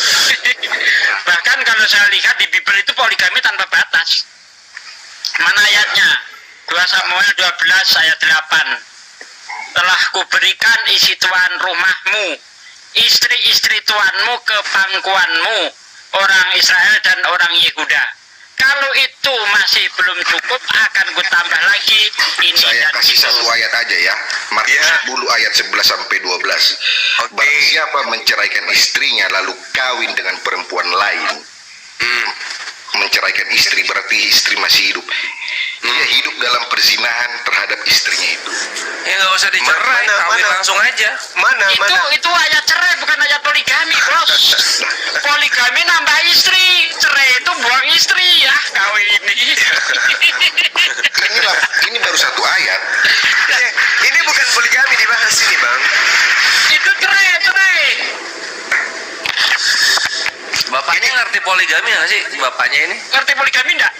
Bahkan kalau saya lihat di Bible itu poligami tanpa batas. Mana ayatnya? 2 Samuel 12 ayat 8. Telah kuberikan isi tuan rumahmu, istri-istri tuanmu ke pangkuanmu, orang Israel dan orang Yehuda. Kalau itu masih belum cukup, akan kutambah lagi ini Saya dan kasih itu. satu ayat aja ya. Markus Ya. 10 ayat 11 sampai 12. Oke. Barang siapa menceraikan istrinya lalu kawin dengan perempuan lain. Menceraikan istri berarti istri masih hidup. Dia hidup dalam perzinahan terhadap istrinya itu. Ya nggak usah dicerai, Mana, kawin mana? langsung aja. Mana? Itu ayat cerai, bukan ayat poligami, bos. Poligami nambah istri, cerai itu buang istri ya, kawin ini. Ini baru satu ayat. Ini bukan poligami dibahas ini bang. Itu cerai. poligami nggak sih bapaknya ini? Ngerti poligami enggak?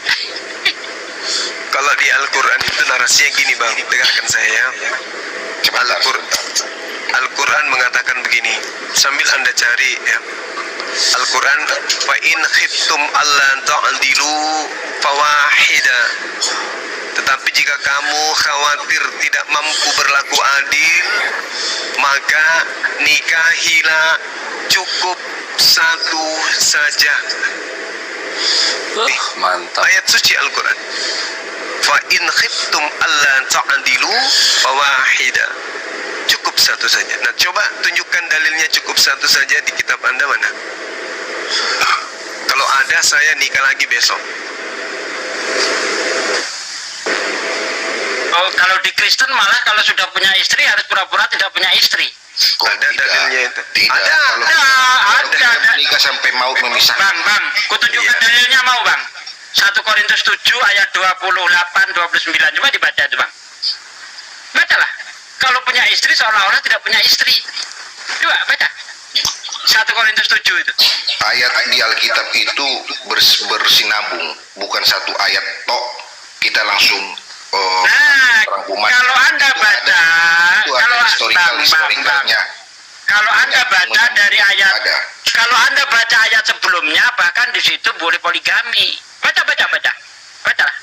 Kalau di Al-Quran itu narasinya gini bang, dengarkan saya. Al-Quran mengatakan begini, sambil anda cari ya. Al-Quran, fa in khiftum alla ta'dilu fawahida. Tetapi jika kamu khawatir tidak mampu berlaku adil, maka nikahilah, cukup satu saja. Mantap. Ayat suci Al-Quran. Fa in khiftum alla ta'dilu fawahida. Cukup satu saja. Nah, coba tunjukkan dalilnya cukup satu saja di kitab Anda mana? Kalau ada, saya nikah lagi besok. Oh, kalau di Kristen malah kalau sudah punya istri harus pura-pura tidak punya istri. Ada dalilnya itu. Tidak. Ada. Kalau menikah sampai maut memisahkan. Bang, kutunjukkan dalilnya mau bang. 1 Korintus 7 ayat 28-29, coba dibaca itu bang. Bacalah. Kalau punya istri seolah-olah tidak punya istri. Coba baca. 1 Korintus 7 itu. Ayat di Alkitab itu bersinabung, bukan satu ayat tok kita langsung rangkuman. Kalau anda baca, itu ada historikalnya. Kalau anda baca dari ayat, kalau anda baca ayat sebelumnya, bahkan di situ boleh poligami. Baca. Bacalah.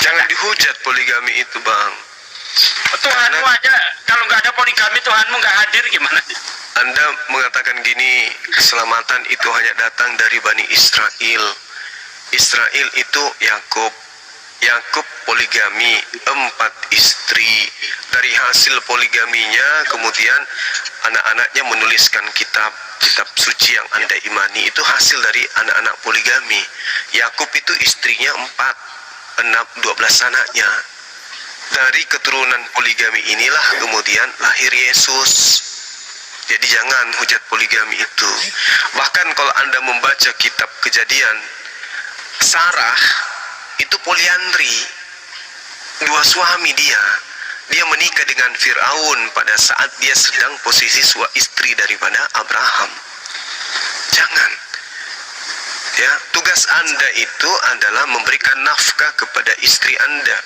Jangan dihujat poligami itu bang. Tuhanmu aja, kalau nggak ada poligami Tuhanmu nggak hadir gimana? Anda mengatakan gini, keselamatan itu hanya datang dari Bani Israel. Israel itu Yakub. Yakub poligami 4 istri. Dari hasil poligaminya kemudian anak-anaknya menuliskan kitab suci yang Anda imani. Itu hasil dari anak-anak poligami. Yakub itu istrinya 12 anaknya. Dari keturunan poligami inilah kemudian lahir Yesus. Jadi jangan hujat poligami itu. Bahkan kalau Anda membaca kitab Kejadian, Sarah itu poliandri. 2 suami dia. Dia menikah dengan Firaun pada saat dia sedang posisi istri daripada Abraham. Jangan. Ya, tugas Anda itu adalah memberikan nafkah kepada istri Anda.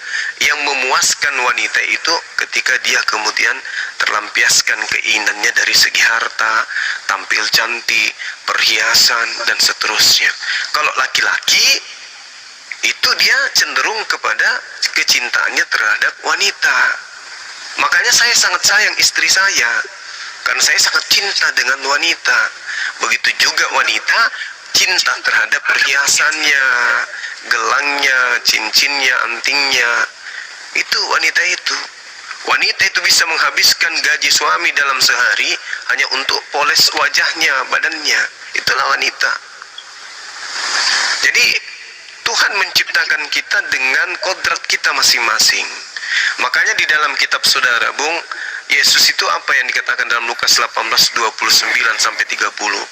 Yang memuaskan wanita itu ketika dia kemudian terlampiaskan keinginannya dari segi harta, tampil cantik, perhiasan, dan seterusnya. Kalau laki-laki, itu dia cenderung kepada kecintaannya terhadap wanita. Makanya saya sangat sayang istri saya, karena saya sangat cinta dengan wanita. Begitu juga wanita cinta terhadap perhiasannya, gelangnya, cincinnya, antingnya. Itu wanita itu. Wanita itu bisa menghabiskan gaji suami dalam sehari hanya untuk poles wajahnya, badannya. Itulah wanita. Jadi Tuhan menciptakan kita dengan kodrat kita masing-masing. Makanya di dalam kitab saudara Bung, Yesus itu apa yang dikatakan dalam Lukas 18:29-30.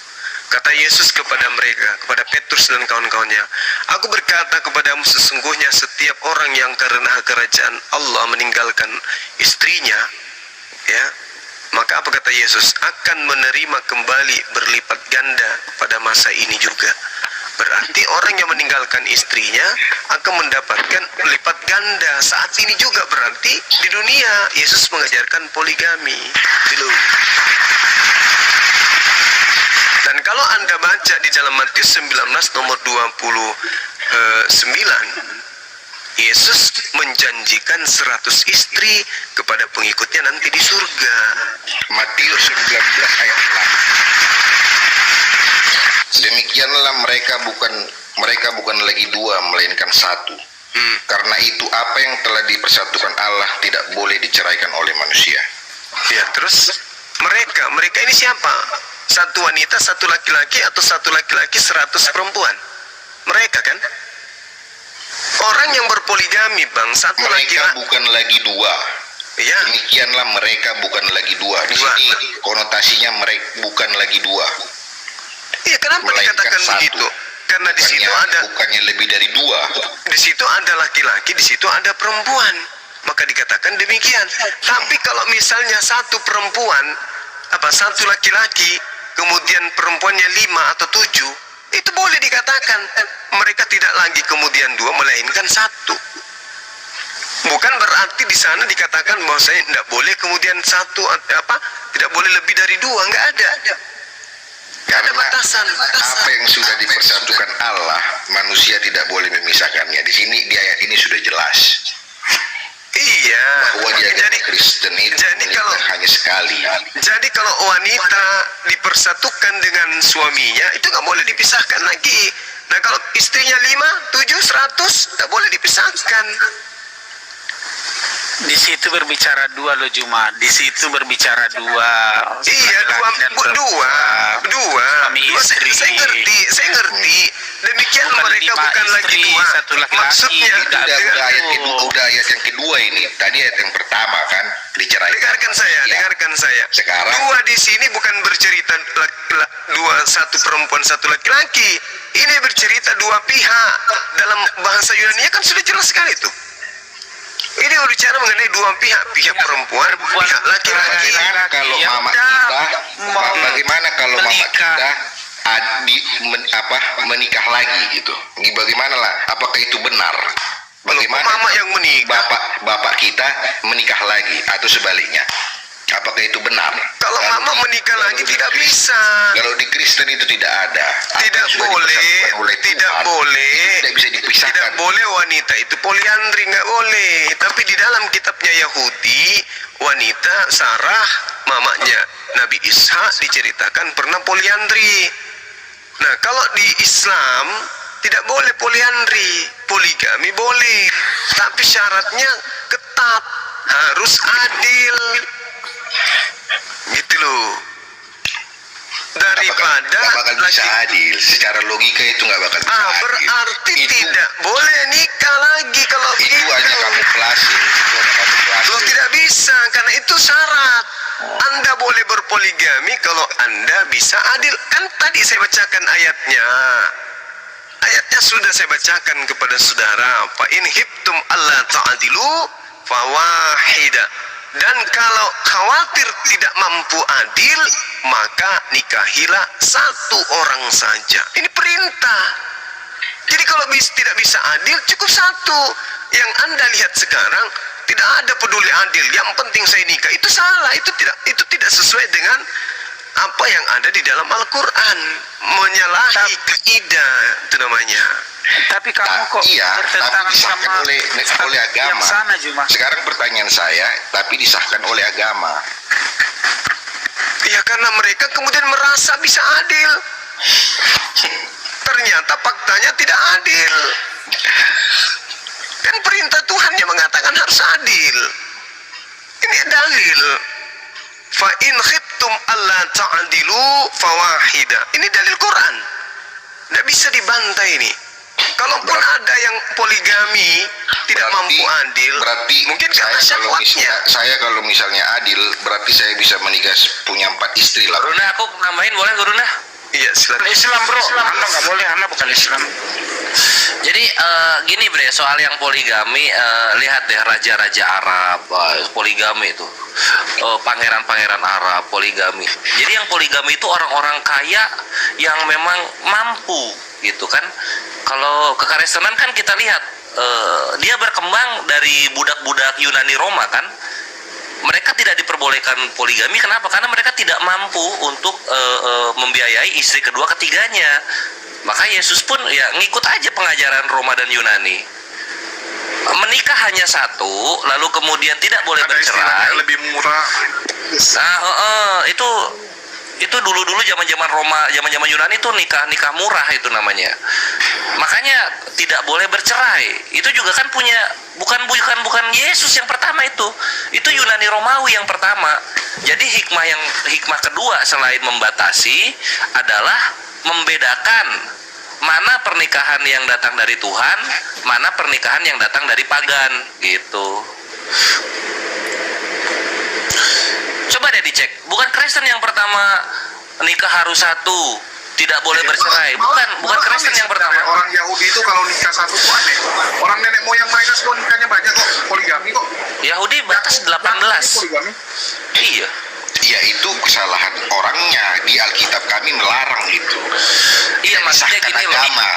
Kata Yesus kepada mereka, kepada Petrus dan kawan-kawannya, "Aku berkata kepadamu, sesungguhnya setiap orang yang karena kerajaan Allah meninggalkan istrinya, ya, maka apa kata Yesus? Akan menerima kembali berlipat ganda pada masa ini juga." Berarti orang yang meninggalkan istrinya akan mendapatkan lipat ganda saat ini juga. Berarti di dunia Yesus mengajarkan poligami. Dan kalau Anda baca di dalam Matius 19 nomor 29, Yesus menjanjikan 100 istri kepada pengikutnya nanti di surga. Matius 19 ayat 8. Demikianlah mereka bukan lagi 2 melainkan 1. Karena itu apa yang telah dipersatukan Allah tidak boleh diceraikan oleh manusia. Ya, terus mereka ini siapa? 1 wanita, 1 laki-laki, atau 1 laki-laki 100 perempuan? Mereka kan? Orang yang berpoligami, Bang, 1 Mereka laki-laki. bukan lagi 2. Ya. Demikianlah mereka bukan lagi 2. Di sini konotasinya mereka bukan lagi 2. Iya, kenapa Melainkan dikatakan 1. begitu? Karena di situ bukannya lebih dari 2. Di situ ada laki-laki, di situ ada perempuan. Maka dikatakan demikian. Tapi kalau misalnya 1 perempuan, 1 laki-laki, kemudian perempuannya 5 atau 7, itu boleh dikatakan mereka tidak lagi kemudian 2 melainkan 1. Bukan berarti di sana dikatakan bahwa saya tidak boleh kemudian 1 tidak boleh lebih dari 2, nggak ada. Nggak ada batasan. Apa yang sudah dipersatukan Allah, manusia tidak boleh memisahkannya. Di sini di ayat ini sudah jelas Iya. bahwa di agama Kristen itu kalau hanya sekali. Jadi kalau wanita dipersatukan dengan suaminya itu nggak boleh dipisahkan lagi. Nah kalau istrinya 5, 7, 100 nggak boleh dipisahkan. Di situ berbicara 2 loh Juma. Di situ berbicara 2. Iya, dua. Suami istri. Saya ngerti. Demikian Bukan mereka 5 bukan lagi istri, 2. 1 laki-laki. Maksudnya Tidak ada Udah ayat yang kedua ini. Tadi ayat yang pertama kan diceraikan. dengarkan saya, Ya. dengarkan saya. Sekarang 2 di sini bukan bercerita 1 perempuan 1 laki-laki. Ini bercerita 2 pihak. Dalam bahasa Yunani kan sudah jelas sekali itu. Ini berbicara mengenai 2 pihak, pihak perempuan, pihak laki-laki. bagaimana kalau Ya mama udah, kita, bagaimana kalau mama menikah. kita menikah lagi gitu? Bagaimana lah? Apakah itu benar? Bagaimana Mama yang menikah? bapak kita menikah lagi atau sebaliknya? Apakah itu benar? Kalau mama menikah lagi tidak bisa. Kalau di Kristen itu tidak ada. Apa Tidak yang sudah boleh, dipersatukan oleh tidak Tuhan, boleh. itu tidak bisa dipisahkan. Tidak boleh wanita itu poliandri, nggak boleh. Tapi di dalam kitabnya Yahudi, wanita Sarah, mamanya Nabi Ishak diceritakan pernah poliandri. Nah, kalau di Islam tidak boleh poliandri, poligami boleh, tapi syaratnya ketat, harus adil. Gitu loh. Daripada Nggak bakal bisa adil. Secara logika itu nggak bakal bisa adil. berarti Itu- tidak boleh nikah lagi kalau Itu begitu. hanya kamuflase. Itu hanya kamuflase. Loh, tidak bisa, karena itu syarat. Anda boleh berpoligami kalau Anda bisa adil. Kan tadi saya bacakan ayatnya. Ayatnya sudah saya bacakan kepada saudara. Fa in hibtum alla ta'dilu fawahida. Dan kalau khawatir tidak mampu adil, maka nikahilah 1 orang saja. Ini perintah. Jadi kalau tidak bisa adil, cukup 1. Yang Anda lihat sekarang tidak ada peduli adil. Yang penting saya nikah, itu salah. Itu tidak sesuai dengan apa yang ada di dalam Al-Quran. Menyalahi kaidah itu namanya. Tapi kamu kok Iya, tapi bertentangan disahkan sama oleh agama. yang sana Juma. Sekarang pertanyaan saya, tapi disahkan oleh agama. Ya karena mereka kemudian merasa bisa adil. Ternyata faktanya tidak adil. Kan perintah Tuhan yang mengatakan harus adil. Ini dalil. Fa in khiftum alla ta'dilu fawahida. Ini dalil Quran. Tidak bisa dibantai ini. Kalaupun ada yang poligami tidak mampu adil, Berarti mungkin karena syahwatnya. kalau misalnya adil, berarti saya bisa menikah punya 4 istri lah. Guruna, aku nambahin boleh Guruna? Iya, silakan. Islam bro, Anda nggak boleh, Anda bukan Islam. Jadi gini bre, soal yang poligami, lihat deh raja-raja Arab, poligami itu, pangeran-pangeran Arab poligami. Jadi yang poligami itu orang-orang kaya yang memang mampu, gitu kan. Kalau kekristenan kan kita lihat, dia berkembang dari budak-budak Yunani Roma kan. Mereka tidak diperbolehkan poligami, kenapa? Karena mereka tidak mampu untuk membiayai istri kedua ketiganya. Maka Yesus pun ya ngikut aja pengajaran Roma dan Yunani. Menikah hanya 1, lalu kemudian tidak boleh bercerai. Lebih murah. Nah, itu dulu-dulu zaman-zaman Roma, zaman-zaman Yunani itu nikah murah itu namanya. Makanya tidak boleh bercerai. Itu juga kan punya bukan Yesus yang pertama itu. Itu Yunani Romawi yang pertama. Jadi hikmah kedua selain membatasi adalah membedakan mana pernikahan yang datang dari Tuhan, mana pernikahan yang datang dari pagan gitu. Coba deh dicek. Bukan Kristen yang pertama nikah harus 1, tidak boleh bercerai. Bukan Kristen yang pertama. Orang Yahudi itu kalau nikah 1 tuh aneh. Orang nenek moyang mereka semua nikahnya banyak kok, poligami kok. Yahudi batas 18. Poligami. Iya. Ya itu kesalahan orangnya. Di Alkitab kami melarang itu. Iya, maksudnya Disahkan gini loh. agama.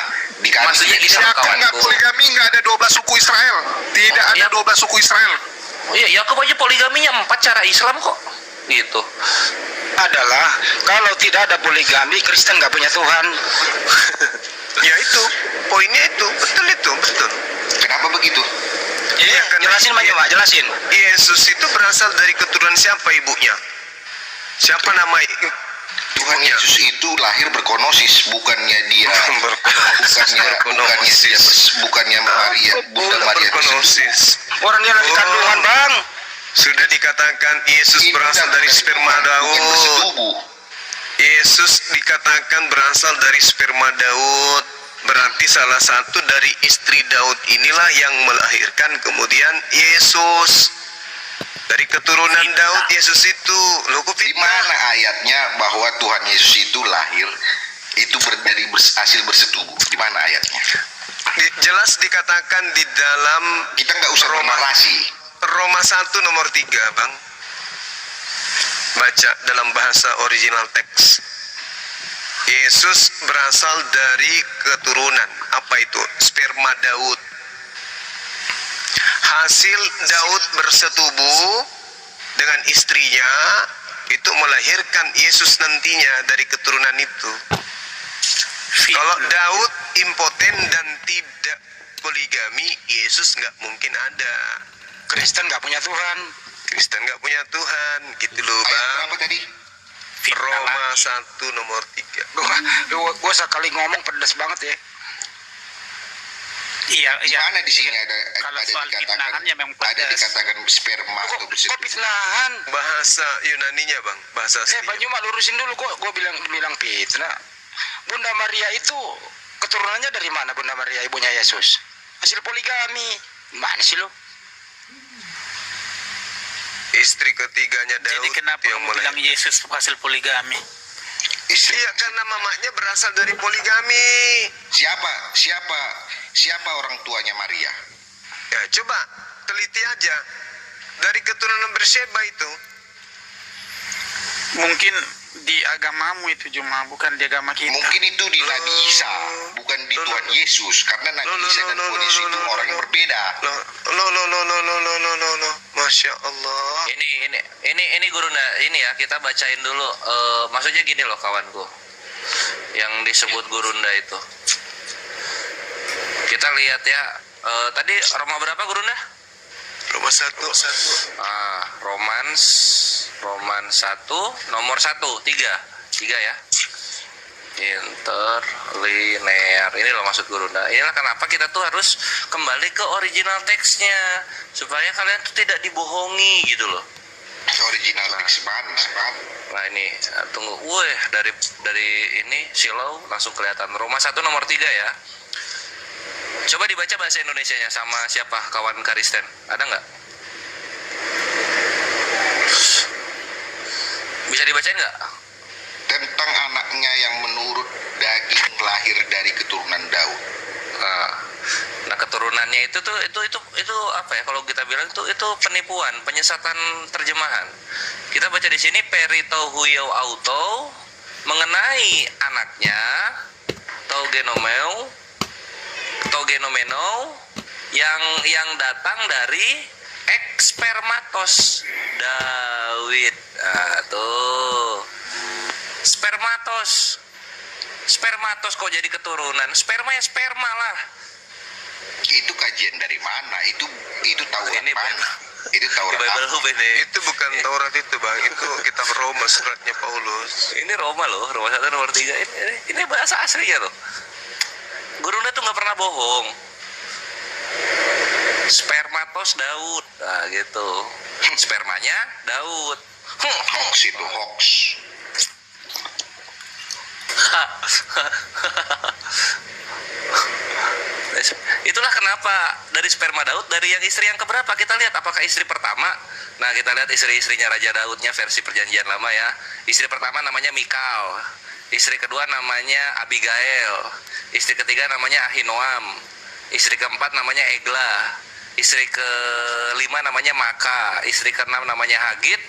Di kami Maksudnya gini loh, Siapa nggak kawanku. poligami, nggak ada 12 suku Israel. Tidak ada Ya. 12 suku Israel. Iya, Yakub aja poligaminya 4 cara Islam kok. Gitu. Adalah kalau tidak ada poligami, Kristen nggak punya Tuhan. Ya itu, poinnya itu, betul. Kenapa begitu? Iya, karena Jelasin Bang Joma, jelasin. Yesus itu berasal dari keturunan siapa ibunya? Siapa nama Tuhan ibunya? Yesus itu lahir berkonosis, bukannya dia bukannya Maria, Bunda Maria berkonosis. Orang dia lagi Oh. kandungan, Bang. Sudah dikatakan Yesus Itu berasal dari bukan sperma bukan Daud. bersetubuh. Yesus dikatakan berasal dari sperma Daud. Berarti salah satu dari istri Daud inilah yang melahirkan kemudian Yesus. Dari keturunan Daud Yesus itu. Loh kok Di mana ayatnya bahwa Tuhan Yesus itu lahir itu dari hasil bersetubuh? Di mana ayatnya? Jelas dikatakan di dalam Kita nggak usah bernarasi. Roma 1 nomor 3, Bang. Baca dalam bahasa original teks. Yesus berasal dari keturunan apa itu? Sperma Daud. Hasil Daud bersetubuh dengan istrinya itu melahirkan Yesus nantinya dari keturunan itu. Kalau Daud impoten dan tidak poligami, Yesus nggak mungkin ada. Kristen nggak punya Tuhan. Kristen nggak punya Tuhan, gitu loh, Ayat Bang. berapa tadi? Roma 1 nomor 3. Gua sekali ngomong pedas banget ya. Iya, Di mana di sini ada Kalau soal fitnahan ya memang ada pedas. dikatakan sperma atau Kok bersetubuh? fitnahan? Bahasa Yunaninya, Bang, bahasa Bang Joma lurusin dulu, kok gua bilang fitnah. Bunda Maria itu keturunannya dari mana? Bunda Maria ibunya Yesus hasil poligami. Mana sih lo? Istri ketiganya Daud. Jadi kenapa yang kamu bilang Yesus hasil poligami? Istri. Iya, karena mamanya berasal dari poligami. Siapa orang tuanya Maria? Ya, coba teliti aja. Dari keturunan Berseba itu. Mungkin di agamamu itu cuma bukan di agama kita. Mungkin itu di Nabi Isa, bukan di Tuhan Yesus, karena Nabi Isa dan Tuhan Yesus itu orang yang berbeda. Loh. Masya Allah. Ini gurunda ini ya, kita bacain dulu. Maksudnya gini loh kawanku, yang disebut gurunda itu. Kita lihat ya. Tadi Roma berapa gurunda? Roma 1. Roman 1 nomor 1 3 ya. Interlinear. Ini loh maksud gurunda. Inilah kenapa kita tuh harus kembali ke original teksnya supaya kalian tuh tidak dibohongi gitu loh. Original teks mana? Nah ini tunggu, dari ini silau langsung kelihatan. Roma 1 nomor 3 ya. Coba dibaca bahasa Indonesianya sama siapa kawan Karisten? Ada nggak? Bisa dibacain nggak? Tentang anaknya yang menurut daging lahir dari keturunan Daud. Nah keturunannya itu apa ya, kalau kita bilang itu penipuan, penyesatan terjemahan. Kita baca di sini perito huyau auto mengenai anaknya togenomeno yang datang dari ekspermatos Daud. Tuh spermatos kok jadi keturunan. Sperma ya sperma lah. Itu kajian dari mana? Itu Taurat Ini mana? Itu Taurat Bible apa? ini. Itu bukan Taurat itu, Bang. Itu kitab Roma, suratnya Paulus. Ini Roma loh, Roma 1 nomor 3. Ini bahasa aslinya loh. Gurunda tuh nggak pernah bohong. Spermatos Daud. Nah gitu. Spermanya Daud. Hoax itu hoax. Itulah kenapa dari sperma Daud, dari yang istri yang keberapa? Kita lihat apakah istri pertama. Nah kita lihat istri-istrinya Raja Daudnya versi Perjanjian Lama ya. Istri pertama namanya Mikal, istri kedua namanya Abigail, istri ketiga namanya Ahinoam, istri keempat namanya Egla, istri kelima namanya Maka, istri keenam namanya Hagit,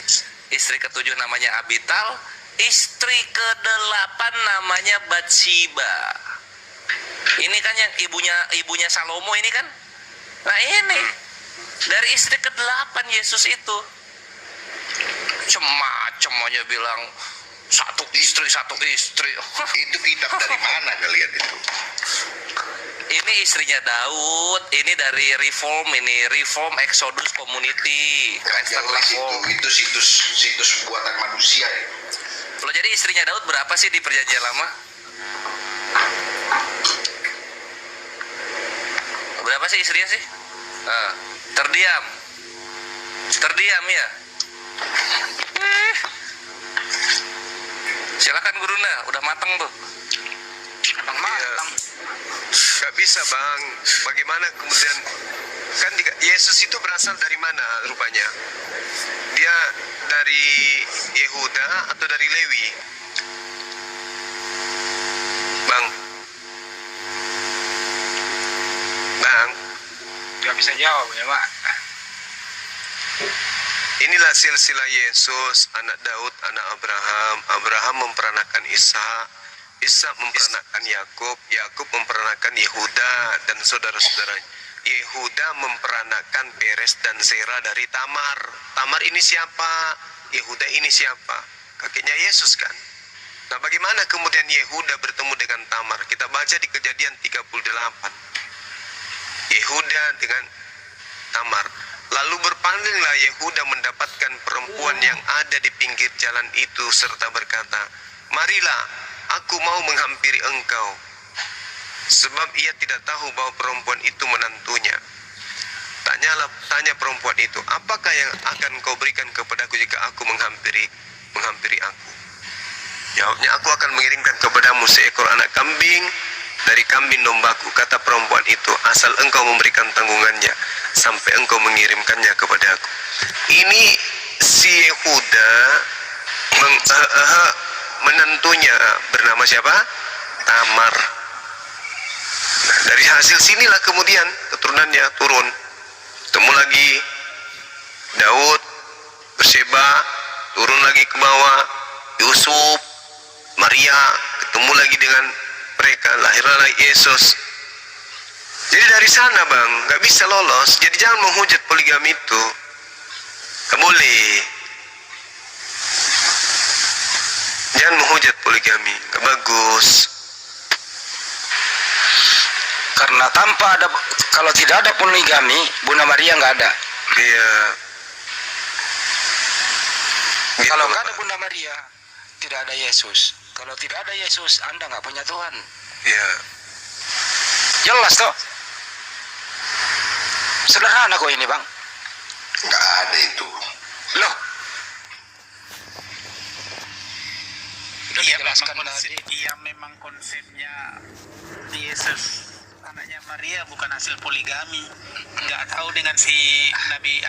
istri ke-7 namanya Abital, istri ke-8 namanya Batsiba. Ini kan yang ibunya Salomo ini kan. Nah ini dari istri ke-8 Yesus itu. Macam aja bilang satu istri. Itu kitab dari mana kalian itu? Ini istrinya Daud, ini dari Reform Exodus Community. Jelas itu situs buatan manusia ya. Loh, jadi istrinya Daud berapa sih di Perjanjian Lama? Berapa sih istrinya sih? Terdiam ya. Silakan Guruna, udah mateng tuh. Matang. Gak bisa bang. Bagaimana kemudian kan Yesus itu berasal dari mana rupanya? Dia dari Yehuda atau dari Lewi? Bang. Gak bisa jawab ya Pak. Inilah silsilah Yesus, anak Daud, anak Abraham. Abraham memperanakan Ishak, Ishak memperanakan Yakub, Yakub memperanakan Yehuda dan saudara-saudaranya. Yehuda memperanakan Peres dan Zera dari Tamar. Tamar ini siapa? Yehuda ini siapa? Kakeknya Yesus kan? Nah, bagaimana kemudian Yehuda bertemu dengan Tamar? Kita baca di Kejadian 38. Yehuda dengan Tamar. Lalu berpalinglah Yehuda mendapatkan perempuan yang ada di pinggir jalan itu serta berkata, "Marilah, aku mau menghampiri engkau." Sebab ia tidak tahu bahwa perempuan itu menantunya. Tanya perempuan itu, "Apakah yang akan kau berikan kepadaku jika aku menghampiri aku?" Jawabnya, "Aku akan mengirimkan kepadamu seekor anak kambing dari kambing dombaku." Kata perempuan itu, "Asal engkau memberikan tanggungannya sampai engkau mengirimkannya kepadaku." Ini si Yehuda menantunya bernama siapa? Tamar. Dari hasil sinilah kemudian keturunannya turun. Ketemu lagi Daud, Berseba, turun lagi ke bawah, Yusuf, Maria, ketemu lagi dengan mereka, lahirlah Yesus. Jadi dari sana bang, nggak bisa lolos. Jadi jangan menghujat poligami itu, nggak boleh. Jangan menghujat poligami, nggak bagus. Karena kalau tidak ada poligami, Bunda Maria nggak ada. Iya. Gitu, Kalau nggak ada Pak. Bunda Maria, tidak ada Yesus. Kalau tidak ada Yesus, Anda nggak punya Tuhan. Iya. Jelas toh. Sederhana kok ini bang. Nggak ada itu. Loh. Sudah Iya dijelaskan memang, tadi. memang konsepnya Yesus anaknya Maria bukan hasil poligami. Nggak tahu dengan si Nabi